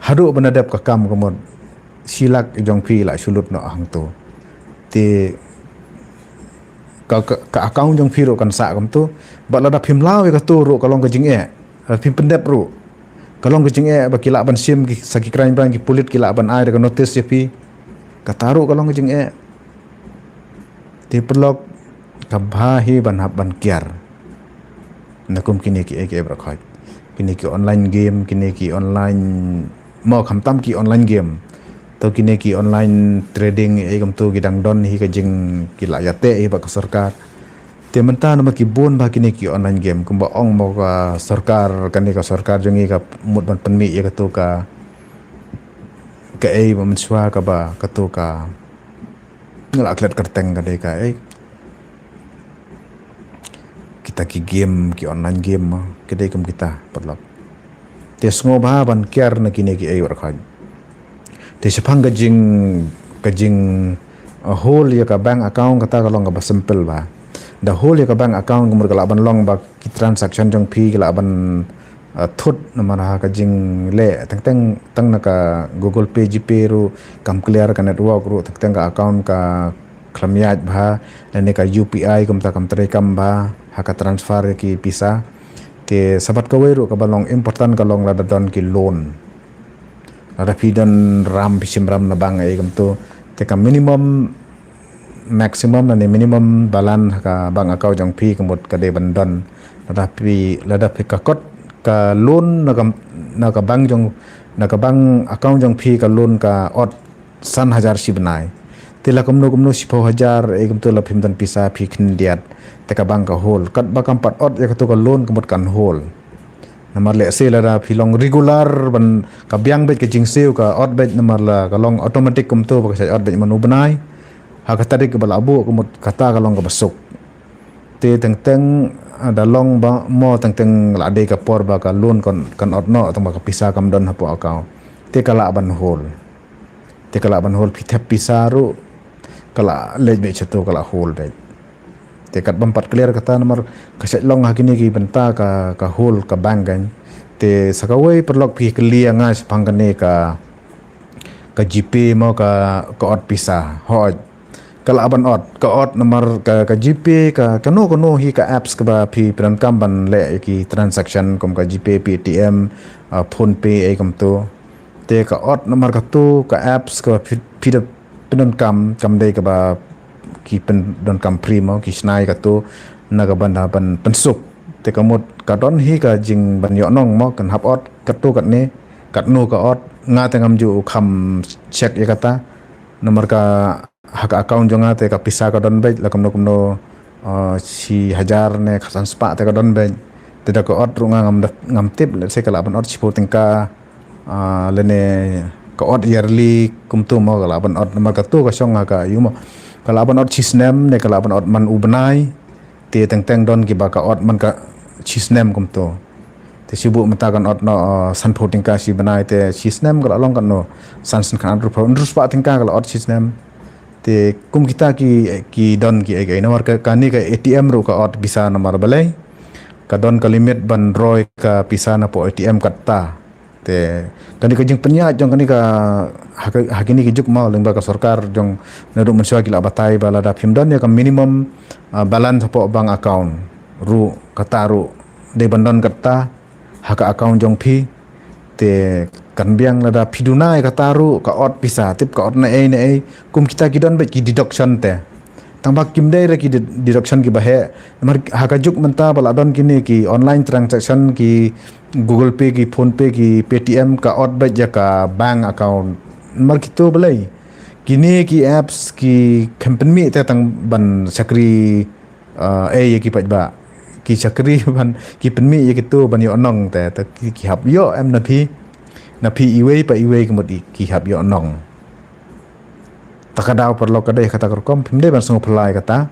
hadu banadap ka kam komod silak jong phi la sulut no hang tu te ka account jong phi ro kan sa kam tu ba la da phim law ka tu ro kalong ka jing phim pendep ro kalong ka jing ba kila ban sim ki saki crime brand ki pulit kila ban ai da notice je phi ka taru kalong ka jing te pelok ka bha hi ban hab ban kiar nakum kini ki ek ebra khoi kini ki online game kini ki online mau kham tam ki online game to kini ki online trading kam tu gidang don hi ka jing ki la ya te ba ka sarkar te menta na ki bon ba kini ki online game kumba ong mo ka sarkar kani ka sarkar jongi ka mut ban penmi ya ka tu ka ba menswa ka ba ka tu ka ngala klet kerteng ka de ka kita ki game ki online game ma kedai kum kita perlak te sngo ba ban kiar na kini ki war khan te sepang gajing whole ya ka bank account kata kalong ka simple ba the whole ya ka bank account kumur kala ban long ba ki transaction jong pi kala ban thut na mana ka jing le tang na ka Google Pay GPay ru kam clear ka network ru tang ka account ka klamyat ba dan ka UPI kum ta kam trai kam ba haka transfer ki pisa te sabat ka weru ka balong important ka long lada don ki loan lada pidan ram pisim ram na bang kam tu te ka minimum maximum na ni minimum balan ka bang akau jang pi kamut ka de bandon lada pi ka kot ka loan na ka bang jong na ka bang akau jang pi ka loan ka ot san hajar si benai tila kumno 10,000 kam tu la phim dan pisa phi khindiat te ka bang ka hol kat ba kam pat ot ya ka tu ka loan kamut kan hol namar le se la phi long regular ban ka biang bet ke jing seu ka ot bet namar la ka long automatic kum tu ba ka ot bet manu benai ha ka tarik ka bala abu kumut kata ka long ka basuk te teng ada long ba mo teng la de ka por ba ka loan kan ot no tong ba ka pisa kam don hapo akau te kala ban hol phi thap pisa ru kala lej be chato kala hol be te kat bampat clear kata nomor kaset long hakini ki benta ka hol ka bangan te sakawai perlok phi clear nga sepangkane ka GP mo ka ot pisa hoj kala ban ot ka ot nomor ka GP ka kano hi ka apps ka ba phi pran kam ban le ki transaction kom ka GP PTM phone pay kam tu te ka ot nomor ka tu ka apps ka phi penon kam de ka ba ki pen don kam primo ki snai ka tu na ka ban pensuk te kamut ka don hi ka jing ban yo nong mo kan hap ot ka tu kat ni kat nu ka ot nga te ngam ju kham check ya kata nomor ka hak account jo nga te ka pisa ka don be la kumno si hajar ne khasan spa te ka don be te da ka ot ru nga ngam tip le se kala ban ot chipo tingka lene ka ot yearly kumtu mo kala ban ot nomor ka tu ka song ka yumo kala ban ot chisnem ne kala ban ot man ubnai te teng don ki ba ka ot man ka chisnem kumtu te sibu mata kan ot no san photing ka si banai te chisnem kala long kan no san kan rus pa tingka kala ot chisnem te kum kita ki don ki ai nomor ka kani ka ATM ru ka ot bisa nomor balai ka don ka limit ban roy ka pisa na po ATM katta te kani ka jing penya jong kani ka hakini ki juk mau lengba ka sarkar jong naru menswa ki la batai bala da phim don ya ka minimum balance po bank account ru kata ru de bandon kata haka account jong phi te kan biang la da phiduna kata ru ka ot pisa tip ka ot na ai kum kita ki don be ki deduction te tambak kim dai ki deduction ki bahe mar haka juk menta bala don kini ki online transaction ki Google Pay ki Phone Pay ki Paytm ka ot ba ja ka bank account mar kitu belai kini ki apps ki company te tang ban sakri ki pat ba ki sakri ban ki penmi ye kitu ban yo nong te ki hab yo em na phi iwe pa iwe ki mod ki hab yo nong takadaw perlo kadai kata korkom pimde ban sung apply kata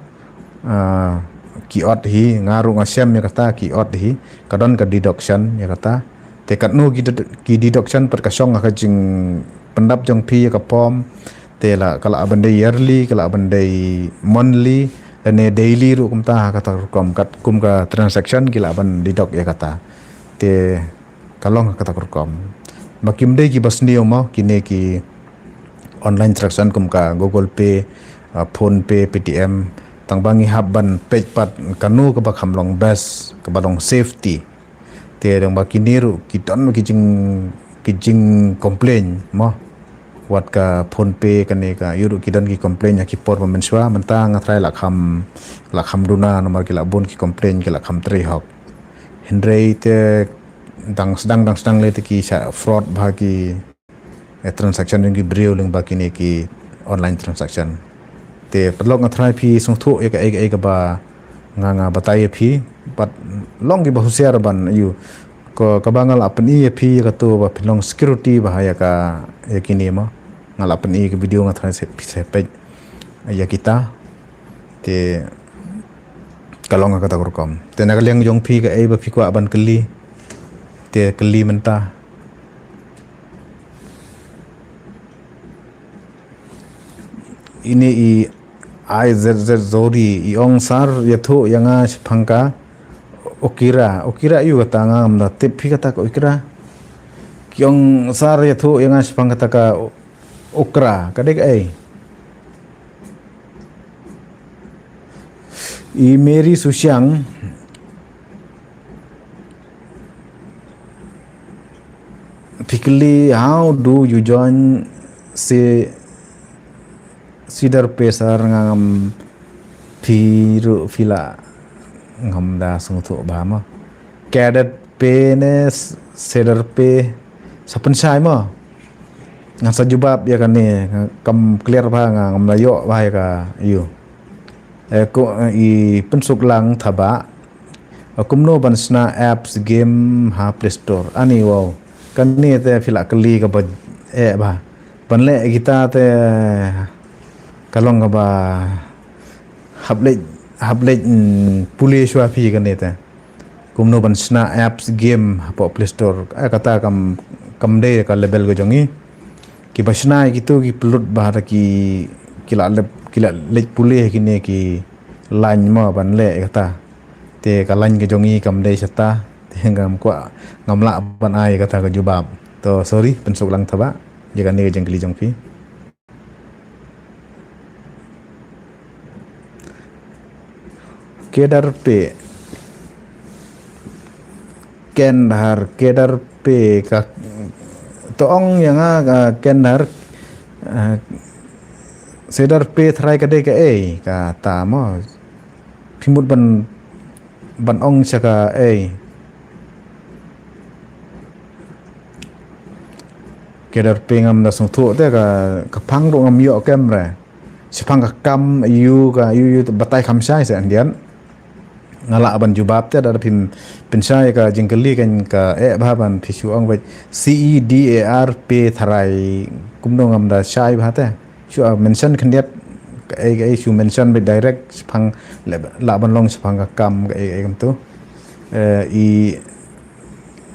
ki ot hi ngaru ngasem ya kata ki ot hi kadon ka deduction ya kata te katnu ki deduction per kasong ka jing pendap jong pi ka pom te la kala abandai yearly kala abandai monthly dan daily ru kum ta kata kom kat kum ka transaction kila ban deduct ya kata te kalong kata kom makim de ki basni mo kine ki online transaction kum ka Google Pay Phone Pay Paytm tang bangi habban page pat kanu ka bakham long best ka balong safety te dong bakiniru kiton kijing complain mo wat ka Phone Pay kane ka yuru kidan ki complain ya ki por menswa mentang atrai la kham duna nomor ki la bon ki complain ki la kham tri hok henrei te sedang le ki fraud bagi transaction yang ki brio leng bagi ni ki online transaction te perlu ngatrai pi sung thu ek ba nga batai pi but long ki bahusiar ban you ko kabangal apni pi ka tu ba pilong security bahaya ka yakini ma ngal apni ki video ngatrai se pe ya kita te kalong ka ta kom te na kaleng jong pi ka ba pi ko aban keli te keli mentah ini i ai zori i ong sar yathu yanga phangka okira yu kata ngam da tepi kata ko okira kyong sar yathu yanga phangka ta ka okra kadek i meri susyang Physically, how do you join Cedar Pesar ngam piru vila ngam da sungtu bama cadet penes Cedar Pe sapen sai mo ngan sajubab ya kan ni kam clear ba ngam layo ba ka yu ko i pensuk lang thaba kumno bansna apps game ha Play Store ani wow kan ni te vila kali ka ba ba banle kita te kalong ka ba hablet puli shwa phi kan neta kumno ban sna apps game po Play Store kata kam de ka level go jongi ki basna gitu ki pelut bahar ki kila le puli ki ne ki line ma ban le kata te ka line go jongi kam de sata te ngam kwa ngamla ban ai kata ka jubab to sorry pensuk lang thaba jaga ne jengkli jong phi Kedar P ka toong yang Kendar Cedar P try kade ka ka ta mo pimut ban ong saka Kedar P ngam da sung thu te ka phang ro ngam yo kem re sipang ka kam yu batai kham sai se andian ngala ban jubab te ada pensai ka jengkeli kan ka bhaban phisu ong bai CEDAR P tharai kumno ngam da sai bha te chu mention khandiat chu mention bai direct phang la ban long phang ka kam kam tu i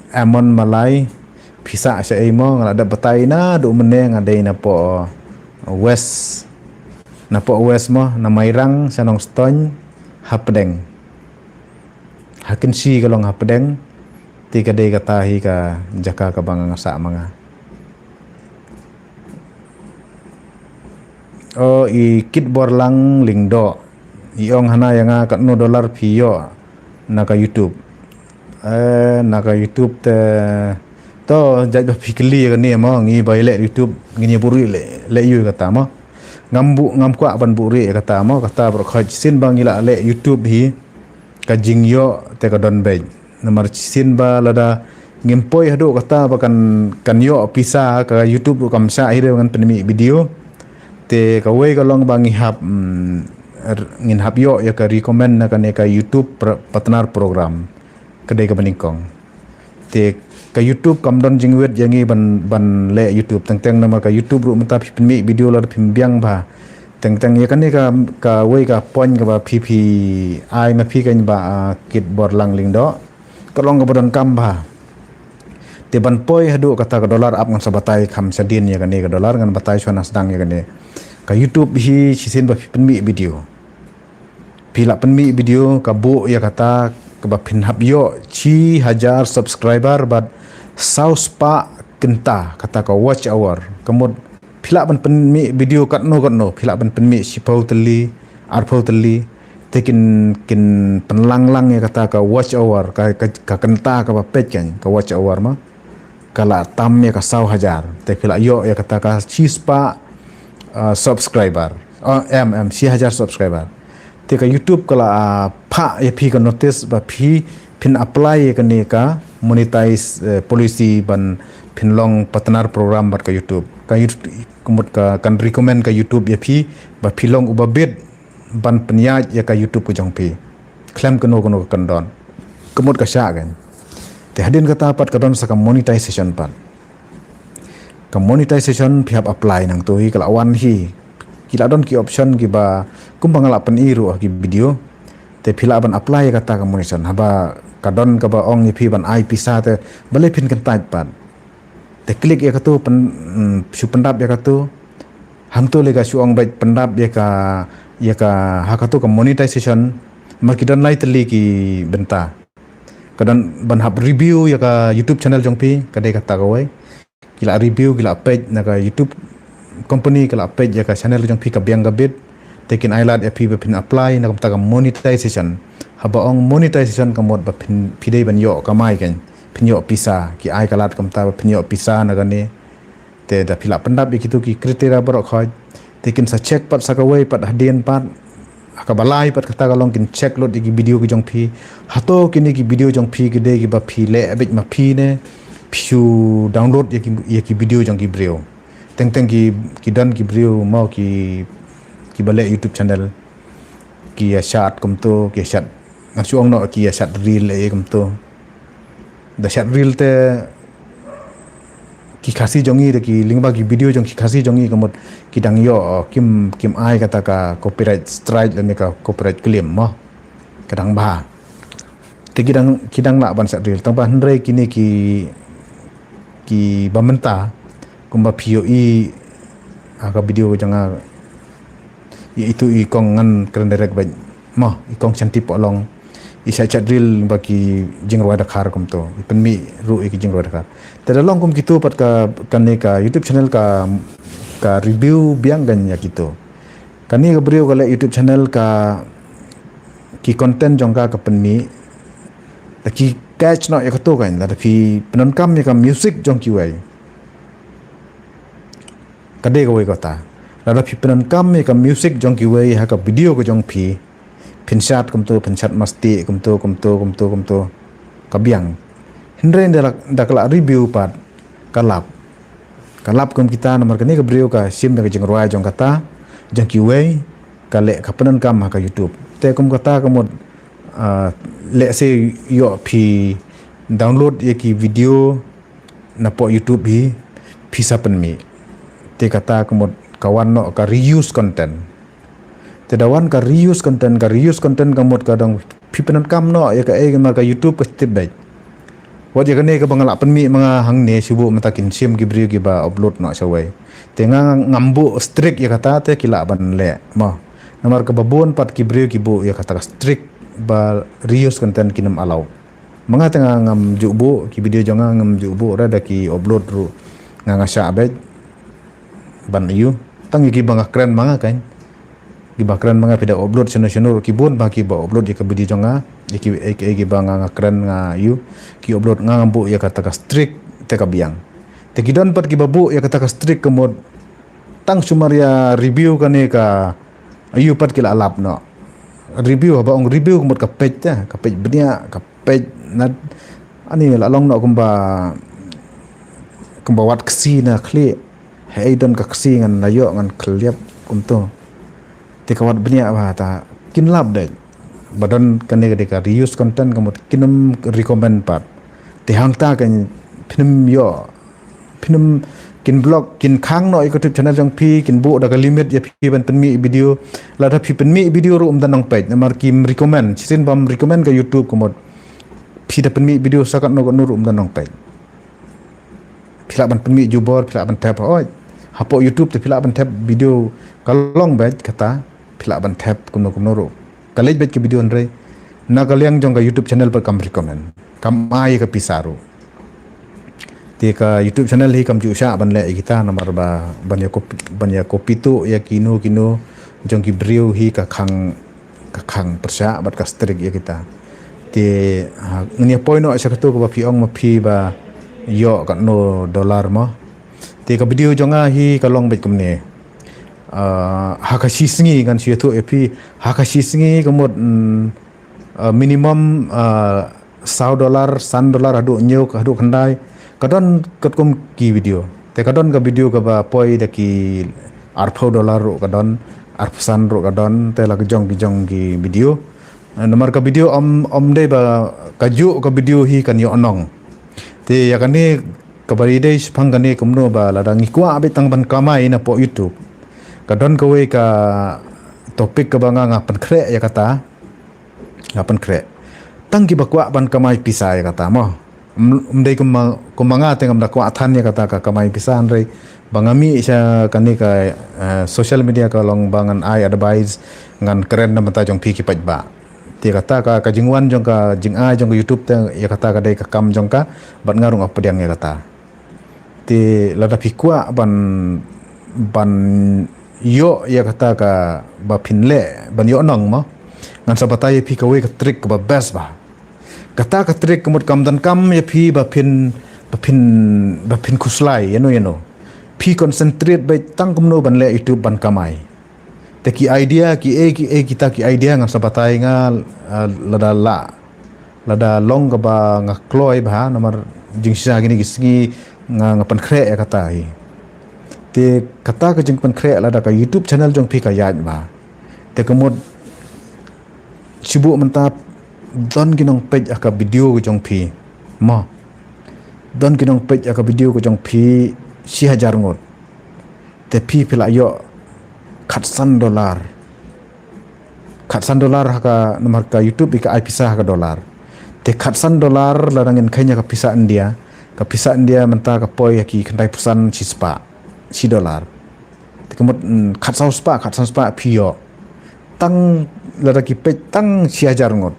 amon malai phisa sa mo ngala da batai na do meneng ada na po west mo na mairang sanong stone hapdeng hakin si kalong hapdeng tiga de kata hi ka jaka ka bang sa manga i kit borlang lingdo i ong hana yanga ka no dollar piyo na ka YouTube te to jaj fikli ka ni mo ngi bai le YouTube ngi buri le yu kata mo ngam kwa ban buri kata mo kata bro khaj sin bang ila le YouTube hi ka jingyo te ka don be nomor sin ba lada ngimpoi hadu kata kan yo pisa ka YouTube kam sa hire ngan penmi video te ka we ka long bang hap ngin hap yo ya ka recommend na ka YouTube partner program kedai ka baningkong te ka YouTube kam don jingwet jangi ban le YouTube teng nomor ka YouTube ru mata penmi video lar pimbiang ba teng ya kan ni ka we ka pon ka ba PP ai ma phi kan ba kit bor lang ling do ka long ka bodon kam ba te ban poi hadu kata ka dollar up ngan sabatai kham sadin ya kan ni ka dollar ngan batai chona sedang ya kan ni ka YouTube hi sisin ba penmi video pila penmi video ka bu ya kata ka ba pin hab yo 1000 subscriber but saus pa kenta kata ka watch hour kemud pila ban penmi video katno pila ban penmi sipau teli arpau teli tekin penlang ya kata ka watch hour ka kenta ka page kan ka watch hour ma kala tam ya ka 1000 te pila yo ya kata ka chispa subscriber si 1000 subscriber te ka YouTube kala pha ya phi ka notice ba phi pin apply ya ka ni ka monetize policy ban pinlong partner program bat ka YouTube ka YouTube kumut ka kan recommend ka YouTube ya phi ba pilong ubabit ban penyaj ya ka YouTube ku jong phi claim kono kan don kumut ka sya kan te hadin kata pat ka don saka monetization pat ka monetization pihak apply nang tu hi kalawan hi kila don ki option ki ba kumbang la pen iru ki video te phila ban apply kata ka monetization haba kadon ka ba ong pi ban ai pisa te bale pin kan tait pat te klik ya katu pen su pendap ya katu hang tu lega su ong baik pendap ya ka hakatu ka monetization markidan lai teli ki benta kadon ban hab review ya ka YouTube channel jong pi kadai kata ka wai kila review kila page na ka YouTube company kila page ya ka channel jong pi ka biang gabit tekin ailat ya pi pin apply na ka monetization haba ong monetization kamot ba pidai ban yo kamai kan pinyo pisa ki ai kalat kamta pinyo pisa na gani te da pila pendap ikitu ki kriteria borok khoj tekin sa check pat sakawai pat hadien pat akabalai pat kata kalong kin check lot iki video ki jong phi hato kini ki video jong phi ki de ki ba phi le abit ma phi ne phu download ki video jong ki brio teng ki dan ki brio mau ki balik YouTube channel ki shot kumto ki shot ngasuang no ki shot reel kumto da shot reel te ki khasi jongi de ki lingba ki video jong ki khasi jongi kamot ki dang yo kim ai kata ka copyright strike le ka copyright claim mo kadang ba te kidang la ban shot reel tang ba hendrai kini ki bamenta kumba POE aga video janga itu ikong ngan keren direct baik mah ikong cantik polong isa chat reel bagi jingro ada khar kum to penmi ru iki jingro ada khar terlong kum gitu pat ka YouTube channel ka review biang gan ya gitu kani ka brio kala YouTube channel ka ki content jongka ka penmi ki catch no ya to kan la fi penankam ya ka music jong ki wai kade ka wai kota lada phi penan kam me ka music jong ki wei ha ka video ko jong phi pinsat pinsat masti kumto ka biang hendre da kala review pat kalap kum kita nomor kani ka brio ka sim ka jeng roi jong kata jong ki wei ka le ka penan kam ha ka YouTube te kum kata kamot le se yo phi download ye ki video na po YouTube hi phi sapen mi te kata kamot kawan no ka reuse content tedawan ka reuse content kamot kadang pipenan kam no ya ka mar ka YouTube ka step baik wajah kene ka bangala penmi mga hang ne sibu matakin sim ki bri ki ba upload no sawai tenga ngambu strict ya kata te kila ban le ma namar ka babon pat ki bri ki bu ya kata strict ba reuse content kinam alau mga tenga ngam jubu ki video jonga ngam jubu rada ki upload ru nganga baik ban yu tang gi banga keren manga kan gi bakran manga pida upload channel ki bon ba ki ba upload ya ka video jonga gi banga keren nga yu ki upload nga bu ya kata ka strict te ka biang te gidon pat ki babu ya kata ka strict kemod tang sumaria review kane ka ayu pat kila alap no review ba ong review kemod ka page benia ka page na ani la long no kumba wat ksi na kli hei don ka ksi ngan nayo ngan kliap kumto te kawat benia ba ta kinlap de badan kane ka reuse content kemod kinum recommend pat te hangta kan pinum kin blog kin khang no YouTube channel jong phi kin bu da ka limit ya phi ban penmi video la da phi penmi video ru dan nang page namar kim recommend sin bam recommend ka YouTube komod phi da penmi video sakat no ru dan nang page phila ban penmi jubor phila ban tab oi hapo YouTube te phila ban tab video kalong page kata phila ban tab kuno ru kalej page ke video andre na kalyang jong ka YouTube channel per kam recommend kam ai ka pisaru ka YouTube channel hi kam ju sha ban le kita namar ba banya kopi tu ya kino jong ki brio hi ka khang persya bat ka strik ya kita te ngnia point no sa tu ko pi ong ma phi ba yo ka no dollar mo te ka video jonga hi ka long bet kumne ha ka sisngi kan sia tu epi ha ka sisngi kamot minimum $100 $100 hadu nyuk hadu khandai kadon katkum ki video te kadon ka video ka ba poi da ki $4 ro kadon $100 ro kadon te la jong ki video nomor ka video om de ba kaju ka video hi kan yo onong te ya kan ni kabari de phang kan ni kumno ba la dang ikwa be tang ban kamai na po YouTube kadon ka we ka topik ka banga ngapan kre ya kata ngapan kre tang ki bakwa ban kamai pisai kata mo umdai kumanga tengam da kwa than ya kata ka kamai pisan rei bangami isa kani ka social media ka long bangan ai advice ngan keren na mata jong pi ki pajba ti kata ka jingwan jong ka jing ai jong ka YouTube te ya kata ka dai ka kam jong ka ban ngarung apa diang ya kata ti lada pikwa ban yo ya kata ka ba pinle ban yo nong mo ngan sabatai pi ka we ka trick ba best ba kata ka trick kemut kam dan kam ya pi ba pin kuslai you know pi concentrate by tang kumno ban le YouTube ban kamai te ki idea kita ki idea ngan sabatai nga lada long ka ba nga kloi ba nomor jingsa gini gisgi nga pan kre ya kata hi te kata ka jing pan kre lada ka YouTube channel jong pi ka yaj ba te kemut sibuk mentap don kinong page aka video ko jong pi mo don kinong page aka video ko jong pi 1000 ngot te pi pila yo $100 haka nomor ka YouTube ika ai pisah haka dolar te $100 larangin kanya ka pisah India menta ka poi ki kandai pesan $10 te kemut $100 pi yo tang ladaki page tang 1000 ngot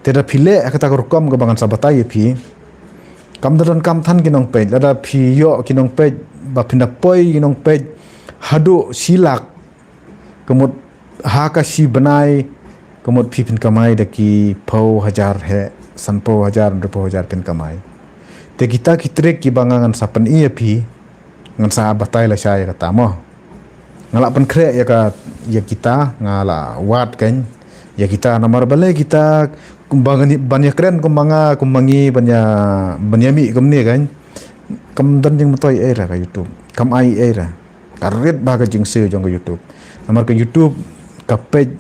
te da pile akata ko kom ka bangan sabatai pi kam dan kam than kinong page lada pi yo kinong page ba pinda poi kinong page hadu silak kemut haka si benai kemut pi pin kamai daki pau hajar he sanpo hajar rupo hajar pin kamai te kita kitrek ki bangangan sapan iya pi ngan sa batai la saya kata mo ngala pen kre ya kita ngala wat kan ya kita nomor balai kita kumbangan banyak keren kumbangi banyak mi kumni kan kam dan jing matoy era ka YouTube kam ai era karet baga jing se jong ka YouTube nomor ka YouTube ka page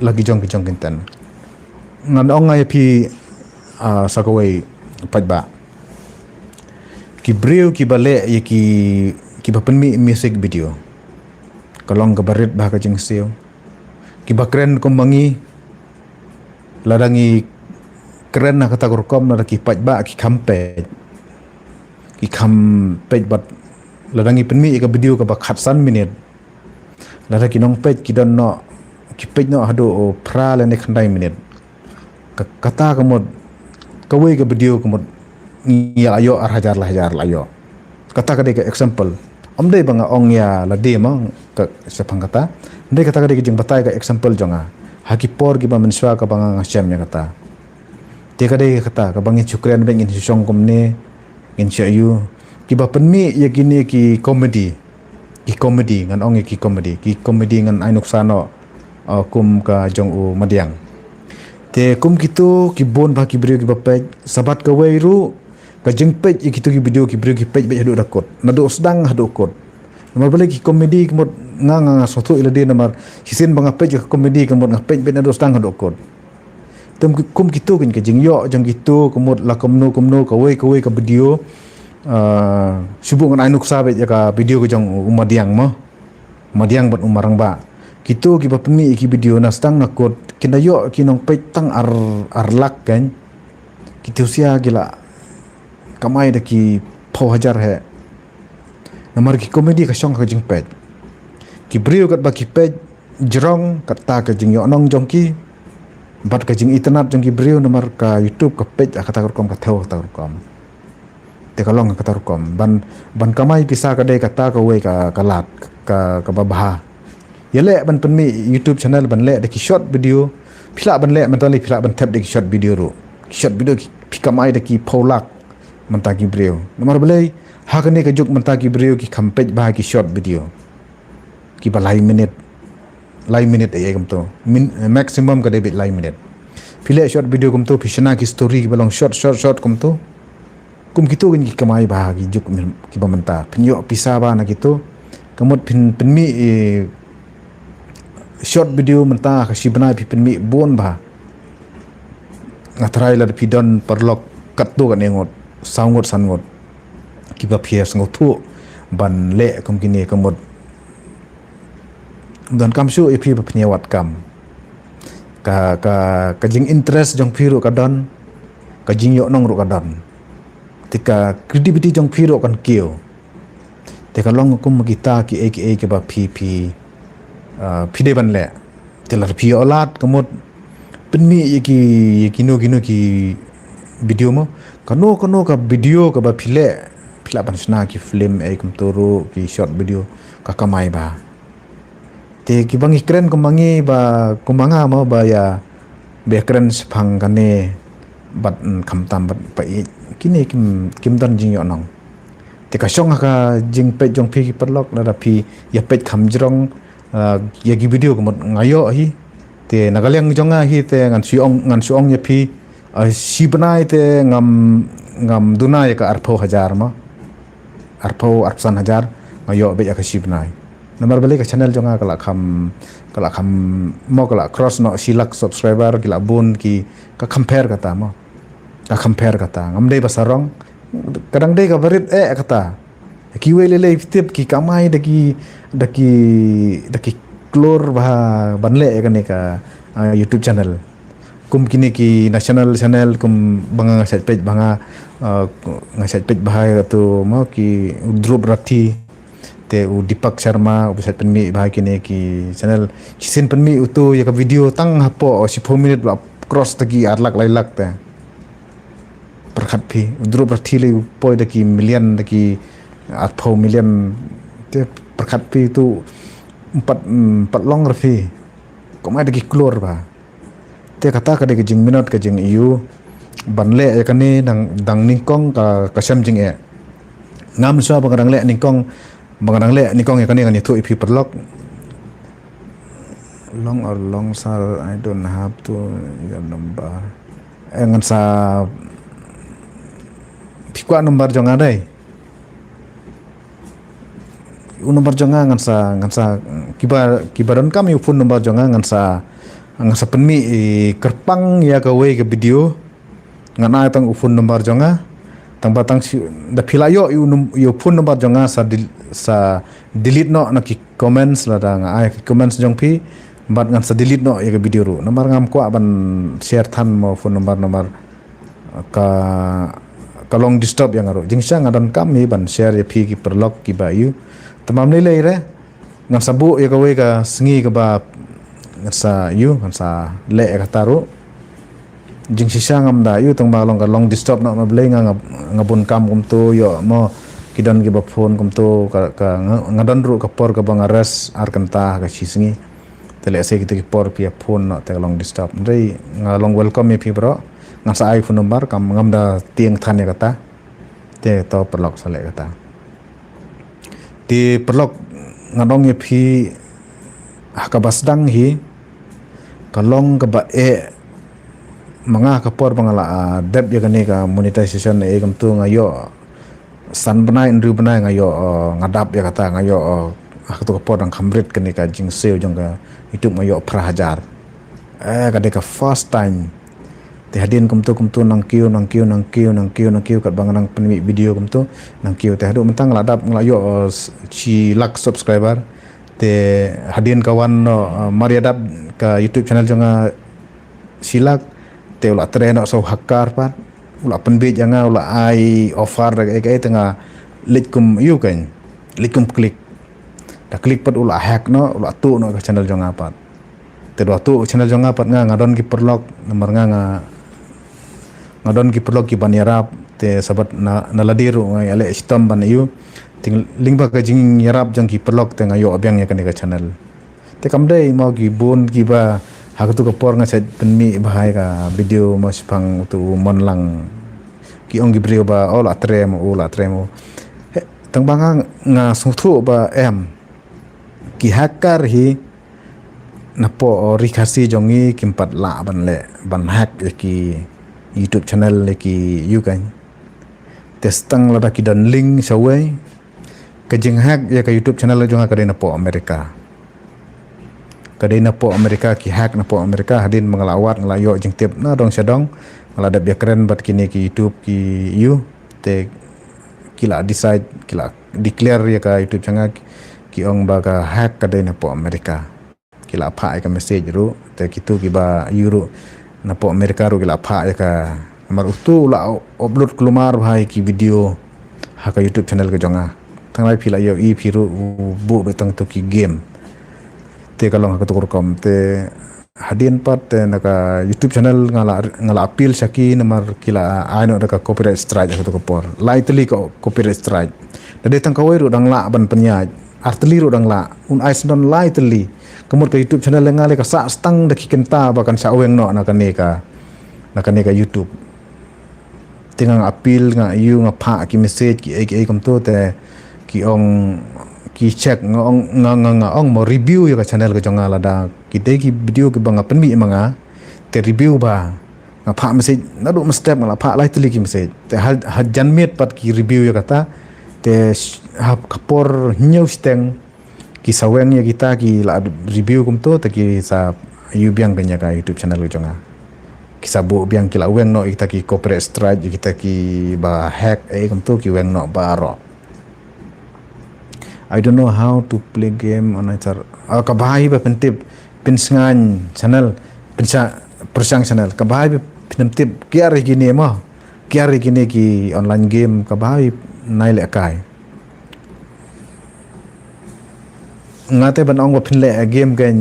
lagi jong kinten ngan ong ai pi sakawai pajba ki breu ki bale ya ki bapen mi music video kalong ka barit baga jing se ki bakren kumbangi ladangi keren na kata kurkom na ki pajba ki kampe ki kampe bat ladangi penmi ka video ka bakhatsan minute lada ki nong page ki don no ki page no hado pra le ne khandai minute kata kamod kawe ka video kamod ya ayo hajar layo kata ka de ka example amde banga ong ya la de ma ka sepang kata ndai kata ka de jing batai ka example jonga haki por ki ba menswa ka banga ngasem ya kata te ka de kata ka bangi chukren bengin song komne ngin chayu ki ba penmi ya gini ki comedy ngan ong ki comedy ngan ainuk sano kum ka jong u madiang te kum kitu ki bon ba ki brio ki ba page sabat ka weiru ka jeng page kitu ki video ki brio ki page ba hadu dakot nado sedang hadu kot nomor balik ki comedy kemot nga sotu ila dia nomor hisin banga page ka comedy kemot nga page ben nado sedang hadu kot tem kum kitu kan ka jeng yo jeng kitu kemot la komno ka we ka video subuk ngan ainuk sabet ya ka video ko jong umadiang madiang bat umarang ba kitu ki bapmi ki video na stang nakot kinayo kinong page tang arlak kan kitu sia gila kamai da ki pau hajar he namar ki komedi ka song ka jing page ki brio kat ba ki page jerong kata ka jing yo nong jong ki bat ka jing internet jong ki brio namar ka YouTube ka page kata kom ka thau ta kom te kalong ka kom ban kamai pisa ka de kata ka we ka kalat ka babaha yele ban penmi YouTube channel ban le de ki short video phila ban le man tali phila ban tap de ki short video ro short video ki kamai de ki paulak mentagi brio nomor belai hakane ka juk mentagi brio ki kampej bah ki short video ki balai minute ai kam to maximum ka debit lai minute Pile short video kum tu pishna ki story ki balong short kum tu kum kitu kan ki kamai bahagi juk ki bamenta pinyo pisa ba na gitu kamut pinmi short video menta ka sibna pinmi bon ba ngatrai la pidon perlok kat tu kan engot sangot sangot ki ba phies ngot tu ban le kum kini kamut dan kamsu ipi ba penyewat kam ka jing interest jong phiru kadon ka jing yo nong ru kadon tika creativity jong phiro kan kio tika long kum kita ki aka ke ba pp phide ban le telar phi olat kamut penmi ki kino ki video mo kano ka video ka ba phila ban sna ki film kum turu ki short video ka kamai ba te ki bangi kren kumangi ba kumanga mo ba ya be kren phang kane bat khamtam bat pa kini kim dan jing yo nong te ka shong ka jing pe jong phi ki perlok la phi ya pe kham jrong ya gi video ko ngayo hi te nagalyang jonga hi te ngan suong ya phi si banai te ngam dunai ka arpho hajar ma arpho 8,000 ngayo be ya ka si banai nomor balik ka channel jonga kala kham mo kala cross no silak subscriber kila bun ki ka compare kata mo ka compare kata ngamdei basarong kadang dei ka barit kata ki wele tip ki kamai daki klor bah banle kan ka YouTube channel kum kini ki national channel kum banga ngasat page banga ngasat page bahai tu mau ki drop rathi te u Dipak Sharma ubsat penmi bahai kini ki channel kisin penmi utu ya ka video tang hapo 10 minit cross tagi arlak lailak te perkhat phi drop rathi le poi daki million daki 8 million te perkhat phi tu 4 long rafi komai daki klor ba te kata ka daki jing minut ka jing iu banle ya kani dang ningkong ka kasam jing ngam so bangang le ningkong ya kani kan itu ipi perlok long or long sal I don't have to your number ngan sa pikwa nomor jonga dai nomor jonga ngan sa kibaran kami phone nomor jonga ngan sa penmi kerpang ya ka we ke video ngan ai tang phone nomor jonga tang batang da philayo you phone nomor jonga sa delete no na ki comments la da ai comments jong phi bat ngan sa delete no ya ke video ru nomor ngam ko ban share than mo phone nomor ka long disturb yang aro jingsa ngadon kami ban share ya phi ki perlok ki bayu tamam le re ngan sabu ya ka we ka sngi ka ba ngan sa yu ngan sa le ka taru jingsa ngam da yu tang ba long ka long disturb no ma ble ngabun kam kum tu yo mo kidon ki ba phone kum tu ka ngadon ru ka por ka bang ares ar kanta ka chisngi tele se ki por pia phone no te long disturb dei ngalong welcome ya phi bro ngasa iPhone nomor kam ngamda tiang than ya kata te to perlok sale kata ti perlok ngadong ye phi ka basdang hi kalong ka ba manga ka por bangala dep ya kani ka monetization kam tu ngayo san banai ndu banai ngayo ngadap ya kata ngayo tu ka por ang khamrit kani ka jing seo jong ka YouTube ngayo prahajar ka de ka first time te hadin kum tu nang kiu kat banganang penmi video kum tu nang kiu te hadu mentang ladap nglayo ci lak subscriber te hadin kawan no mariadap ka YouTube channel jonga silak te ula treno so hakar pat ula penbit janga ula ai offer ai tengah lik kum yu kan lik kum klik da klik pat ula hack no ula tu no ka channel jonga pat te do tu channel jonga pat ngadon ki perlok nomor ngadon ki perlok ki banyarap te sabat na ladiru ngai ale istam ban yu ting lingba ka jing yarap jang ki perlok te ngayo abyang ya ka channel te kamdai mau ki bon ki ba hak tu ka por nga set penmi bahai ka video mas pang tu monlang ki ong ki brio ba ola tremo tang banga nga suthu ba ki hacker hi napo rikasi jongi kimpat la ban hack ki YouTube channel ki you kan testang lada ki dan link sawai kajing hack ya ka YouTube channel jonga ka napo Amerika kadai napo Amerika ki hack napo Amerika hadin mengalawat ngelayo jeng tip na dong sadong ngalada biar keren bat kini ki YouTube ki you te kila decide kila declare ya ka YouTube channel ki ong baga hack kadai napo Amerika kila apa ka message ru te kitu ki ba euro napo Amerika ru kila apa ya ka nomor utu la upload kelumar bahai ki video ha ka YouTube channel ke jonga tanglai pila yo i piru bu betang tu ki game te kalau ka tukur kom te hadin pat te naka YouTube channel ngala appeal syaki nomor kila aino ka copyright strike ka tukupor lightly ko copyright strike dade tang kawai ru dang la ban penyaj arteli ru dang la un ice non lightly kemur ke YouTube channel ngale ka sa stang de kenta bakan sa weng no naka neka YouTube tingang appeal nga you nga pa ki message ki ai kom to te ki ong ki check nga ong mo review ya ka channel ka jonga lada ki te ki video ki banga penmi manga te review ba nga pa message na do step nga pa lightly ki message te hajan met pat ki review ya kata te kapor nyau steng ki saweng ya kita ki la review kum to te ki sa you biang kanya ka YouTube channel ka jonga kisabu biang kila weng no kita ki copyright strike kita ki ba hack kum to ki weng no ba ro I don't know how to play game on acar kabahai ba pentip pinsngan channel persang channel kabahai pentip kiari gini mo kiari gini ki online game kabahai nai le kai ngate ban ong ba pinle game kan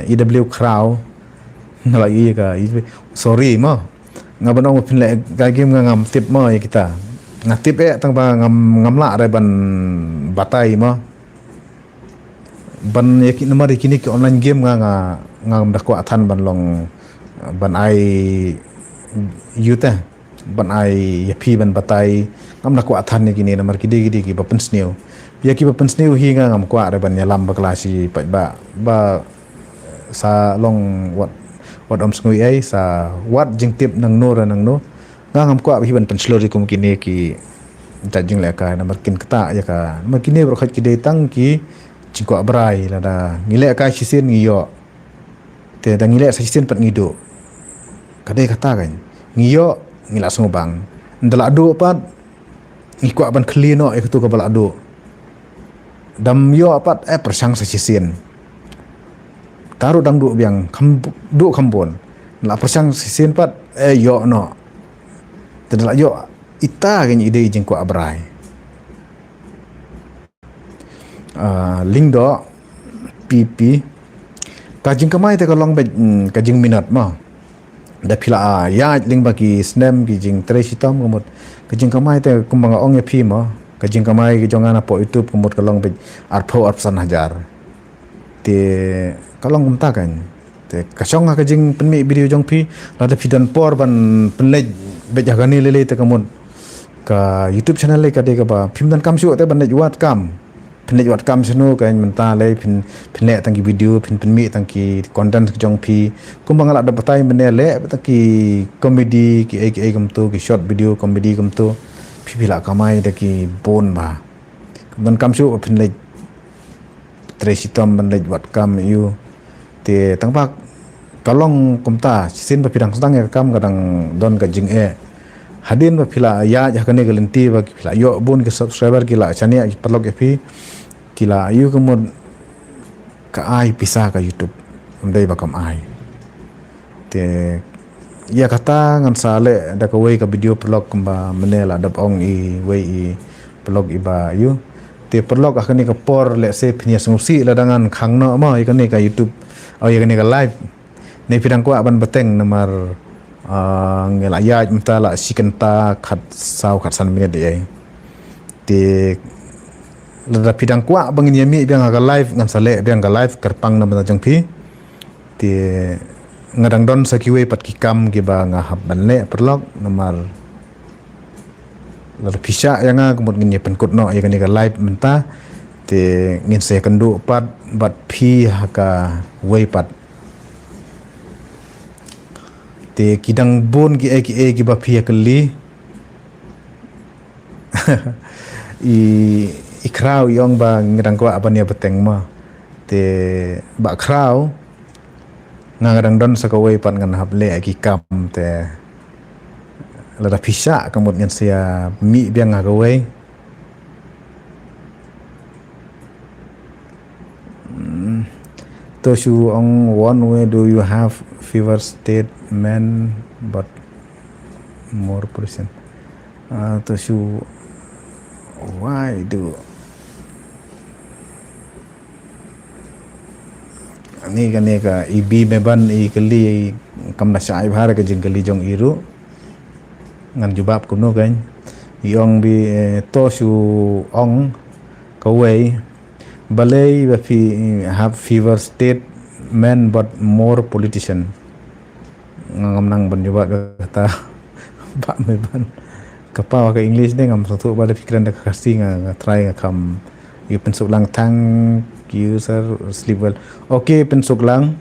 EW Crow ngalai ka sorry mo ngaban ong pinle ka game ngam tip mo ya kita ngatip tang ba ngamla re ban batai mo ban yaki nomor kini ki online game ngam dakwa athan ban long ban ai yuta ban ai yapi ban batai ngam dakwa athan ni kini nomor kidi ki bapen sneu yaki bapen sneu hi ngam kwa re ban yalam ba klasi ba sa long what om ngui ai sa what jing tip nang no ngam kwa hi ban pen slori kum kini ki tajing le ka nomor kin kata ya ka nomor kini bro khat ki detang ki cingkok berai lada ngilek ka sisin ngiyo te da ngilek sa sisin pat ngido kadai kata kan ngiyo ngilak sungubang ndala adu pat ngikwa ban khli no e tu ka bala adu dam yo pat persang sa sisin taru dang du biang du khambon la persang sisin pat yo no te dala yo ita kan ide jingkok berai link do pp kajing kamai te kalong be kajing minat ma da pila ya link bagi snam ki jing tresitam komot kajing kamai te kumbang ong ya pi ma kajing kamai ki jongan apo YouTube komot kalong be arpo arsan hajar te kalong kumta kan te kasong kajing penmi video jong pi lada pidan por ban penlej be jagani lele te komot ka YouTube channel le ka de ka ba pimdan kam su te ban lej wat kam penlek wat kam seno kan menta le penlek tangki video penmi tangki content jong pi kumbang ala dapatai menele tangki komedi ki ai kum tu ki short video komedi kum tu pipila kamai daki bon ba ban kam su penlek tresitom penlek wat kam you te tangpak kalong kumta sin papidang sedang ya kam kadang don ka jing hadin pila ya kane galenti ba pila yo bon ke subscriber kila chania perlok pi kila ayu kemud ka ai pisah ka YouTube ndai bakam ai te ya kata ngan sale da ka wei ka video perlok kemba menela dap ong i wei i perlok iba yu te perlok akani ka por le se pnya sungsi la dangan khangno ma ikani ka YouTube ikani ka live ne pidang ko aban beteng nomor ngelayat mentala sikenta khat sau khat san minit ai te lada pidang kwa bangin yami biang aga live ngan sale biang ga live kerpang na jang pi te ngadang don sakiwe pat kikam ki ba nga hab banle perlok nomor lada pisha yanga kemut ngin penkut no ya ga live menta te ngin se kendu pat bat pi haka we pat te kidang bon ki ba phia kali i kraw yong ba ngrang ko abania beteng ma te ba kraw ngarang don sakawai pan ngan hable ki kam te lada pisa kamut ngan sia mi biang ngawai to shu on one way do you have fever statement but more person to shu why do ni ka ibi meban i kali kam na sai bhar ka jing kali jong iru ngan jubab kuno kan yong bi to shu ong kawai balai ba fi have fever state men but more politician ngam nang ban jubab kata ba meban kapau ke English ni ngam satu pada fikiran dak kasi nga try nga kam you pensuk lang tang user sleep well okay pensuk lang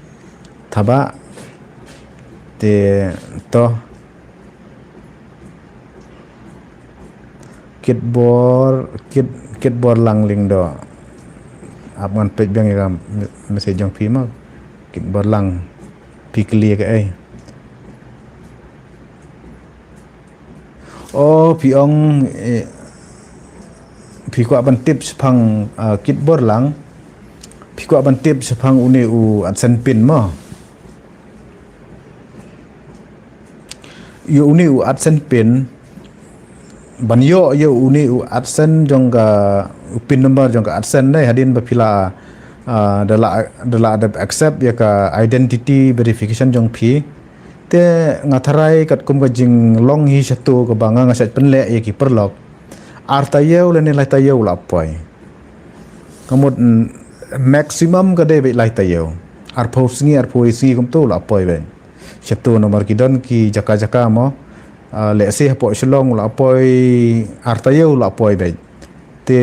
thaba te to kitbor lang ling do abang page biang ya message jong pi ma kitbor lang pi clear ke ai pi ong pi ko aban tips phang kitbor lang pi ko aban tips phang uni u adsen pin ma yu uni u adsen pin ban yo uni u adsen jong ka pin number jong ka adsen dai hadin ba pila dala ada accept ya ka identity verification jong pi te ngatharai kat kum ka jing long hi satu ka banga ngasat penle ya ki perlok artayeu le nilai tayeu la poi kamut maximum ka dei lai tayeu arphosingi arphoisi kum tu la poi ben satu nomor kidon ki jaka mo le se po shlong la poi artayeu la poi be te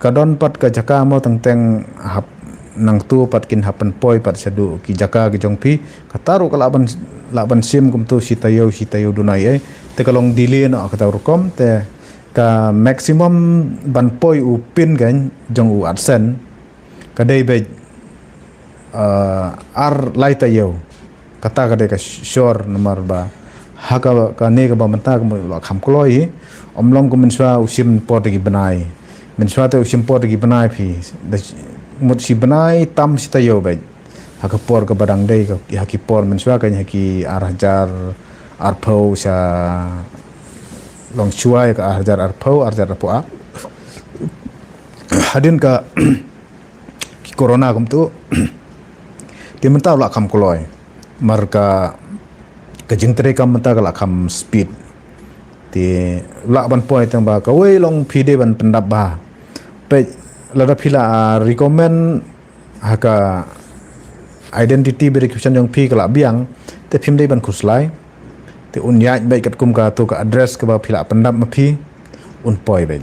kadon pat ka jaka mo teng hap nang tu pat kin hapan poi pat sadu ki jaka ki jong pi kataru ka laban sim kum tu sitayeu dunai te kalong dili no ka rukom te ka maximum ban poi u pin gan jong u adsen ka dei be ar lai tayeu kata ka de ka sure nomor ba haka ka ne ka ba manta ka lo kham kloi omlong ko menswa usim pot gi banai menswa te usim pot gi banai phi mut si banai tam si tayo ba haka por ka badang dei ka haki por menswa ka haki arhajar arpau sa long chuai ka arhajar arpau a hadin ka ki corona kum tu ti menta la kham kloi marka kajing tere kam menta la kham speed ti la ban poi tang ba ka wei long pide ban pendap ba pe lada pila recommend haka identity verification yang pi kala biang te phim dei ban khuslai te un ya bai kat kum ka tu ka address ka ba pila pendap ma phi un poi bai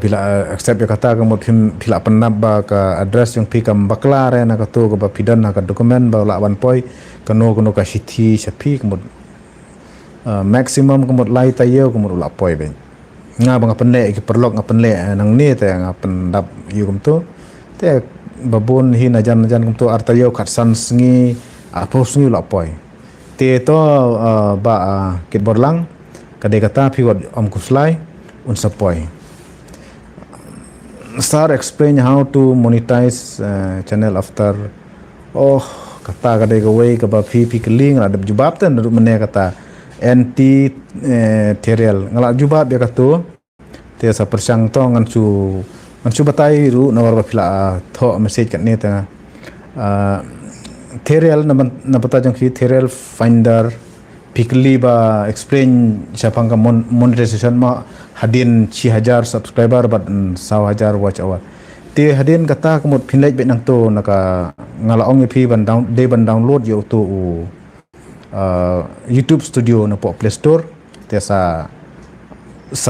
pila accept ya kata ka mo phim pila pendap ba ka address yang pi kam bakla re na ka tu ka ba pidan na ka dokumen ba la ban poi kano ka sithi sapi ka maximum ka mo lai tayo ka mo la poi bai nga bang penle ki perlok nga penle nang ni te nga pendap yu kum tu te babun hi na jan kum tu artayo khatsan sngi apo sngi la poi te to ba kit borlang kade kata piwat om kuslai un sapoi start explain how to monetize channel after kata kade gawai ka ba pi kling ada jubab tan mene kata anti terial ngala jubab ya katu te sa persang to ngan su batai ru nawar ba pila tho message kat ne ta terial na bata jang fi terial finder pikli ba explain siapang ka monetization ma hadin 6000 subscriber bat 1000 watch hour te hadin kata kamut phinlai be nang to naka ngala ong phi ban download yo to YouTube Studio na po Play Store te sa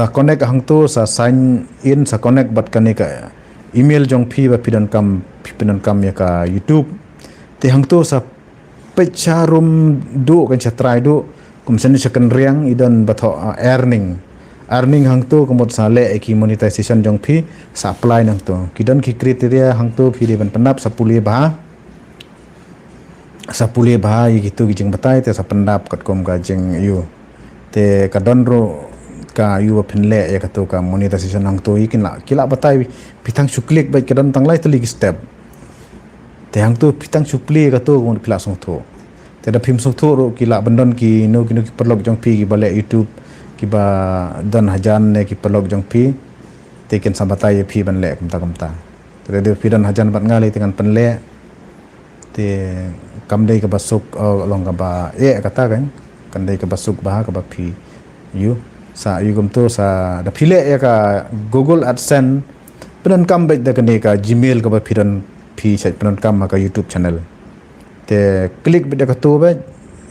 connect hang tu sa sign in sa connect bat kani ka email jong phi ba pidan kam ya ka YouTube te hang tu sa pecarum du kan chatrai du kum sen second riang idon batho earning hang tu kumot sale ki monetization jong phi supply nang tu kidon ki kriteria hang tu phi de ban pendap sapuli bah gitu gijing batai te sapendap kat kom ga jeng yu te kadon ro ka yu phenle ya katu ka monetization hang tu ikin la kila batai pitang suklik bai kadon tanglai tu lig step te hang tu pitang supli katu kom kila song tu te da phim song tu ro kila bandon ki no ki perlok jong phi ki bale youtube ki ba dan hajan ne ki perlok jong phi te ken sambatai phi ban le kamta te de phi dan hajan bat ngali dengan penle te kamdai ka basuk long ka ba kata kan kandai ka basuk ba ka ba phi yu sa yu gum tu sa da phile ya ka Google AdSense penan kam bai da kane ka Gmail ka ba phiran phi sai penan kam ka YouTube channel te klik bai da ka tu ba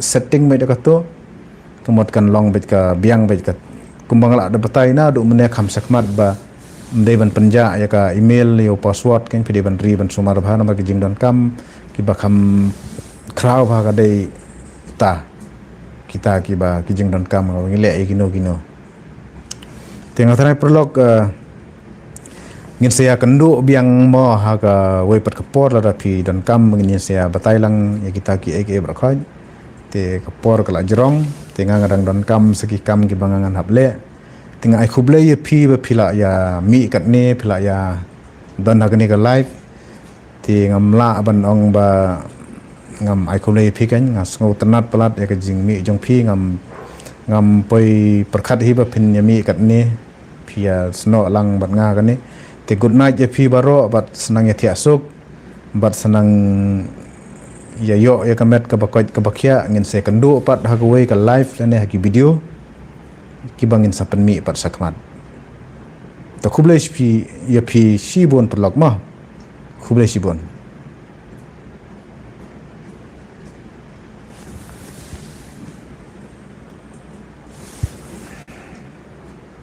setting bai da ka tu kemot kan long bai ka biang bai ka kumbang la da batai na du mene kham sakmat ba mdai ban panja ya ka email yo password kan phi ban ri ban sumar bha na ba ki jing.com ki ba kham kraw bha ka dei ta kita ki ba ki jing.com ka ngile kino tengah tarai perlok ngin saya kendu biang mo ha ka wei pat kapor la phi dan kam ngin saya batai lang ya kita ki brakhoy te kapor kala jerong tengah ngadang dan kam segi kam ki bangangan hable tengah ai khuble ye phi ba phila ya mi kat ne phila ya dan ha ka live ti ngam la ban ong ba ngam ai khuble phi kan ngas ngau tenat pelat ya ka jing mi jong phi ngam poi perkhat hi ba phin ya mi kat ne pia sno lang bat nga kan ni te good night ya phi baro bat senang ya tiasuk bat senang ya yo ya kamet ka bakot ka bakhya ngin se kendu pat ha ka wei ka live ne ha ki video ki bangin sapan mi pat sakmat to khuble phi ya phi shibon perlok ma khuble shibon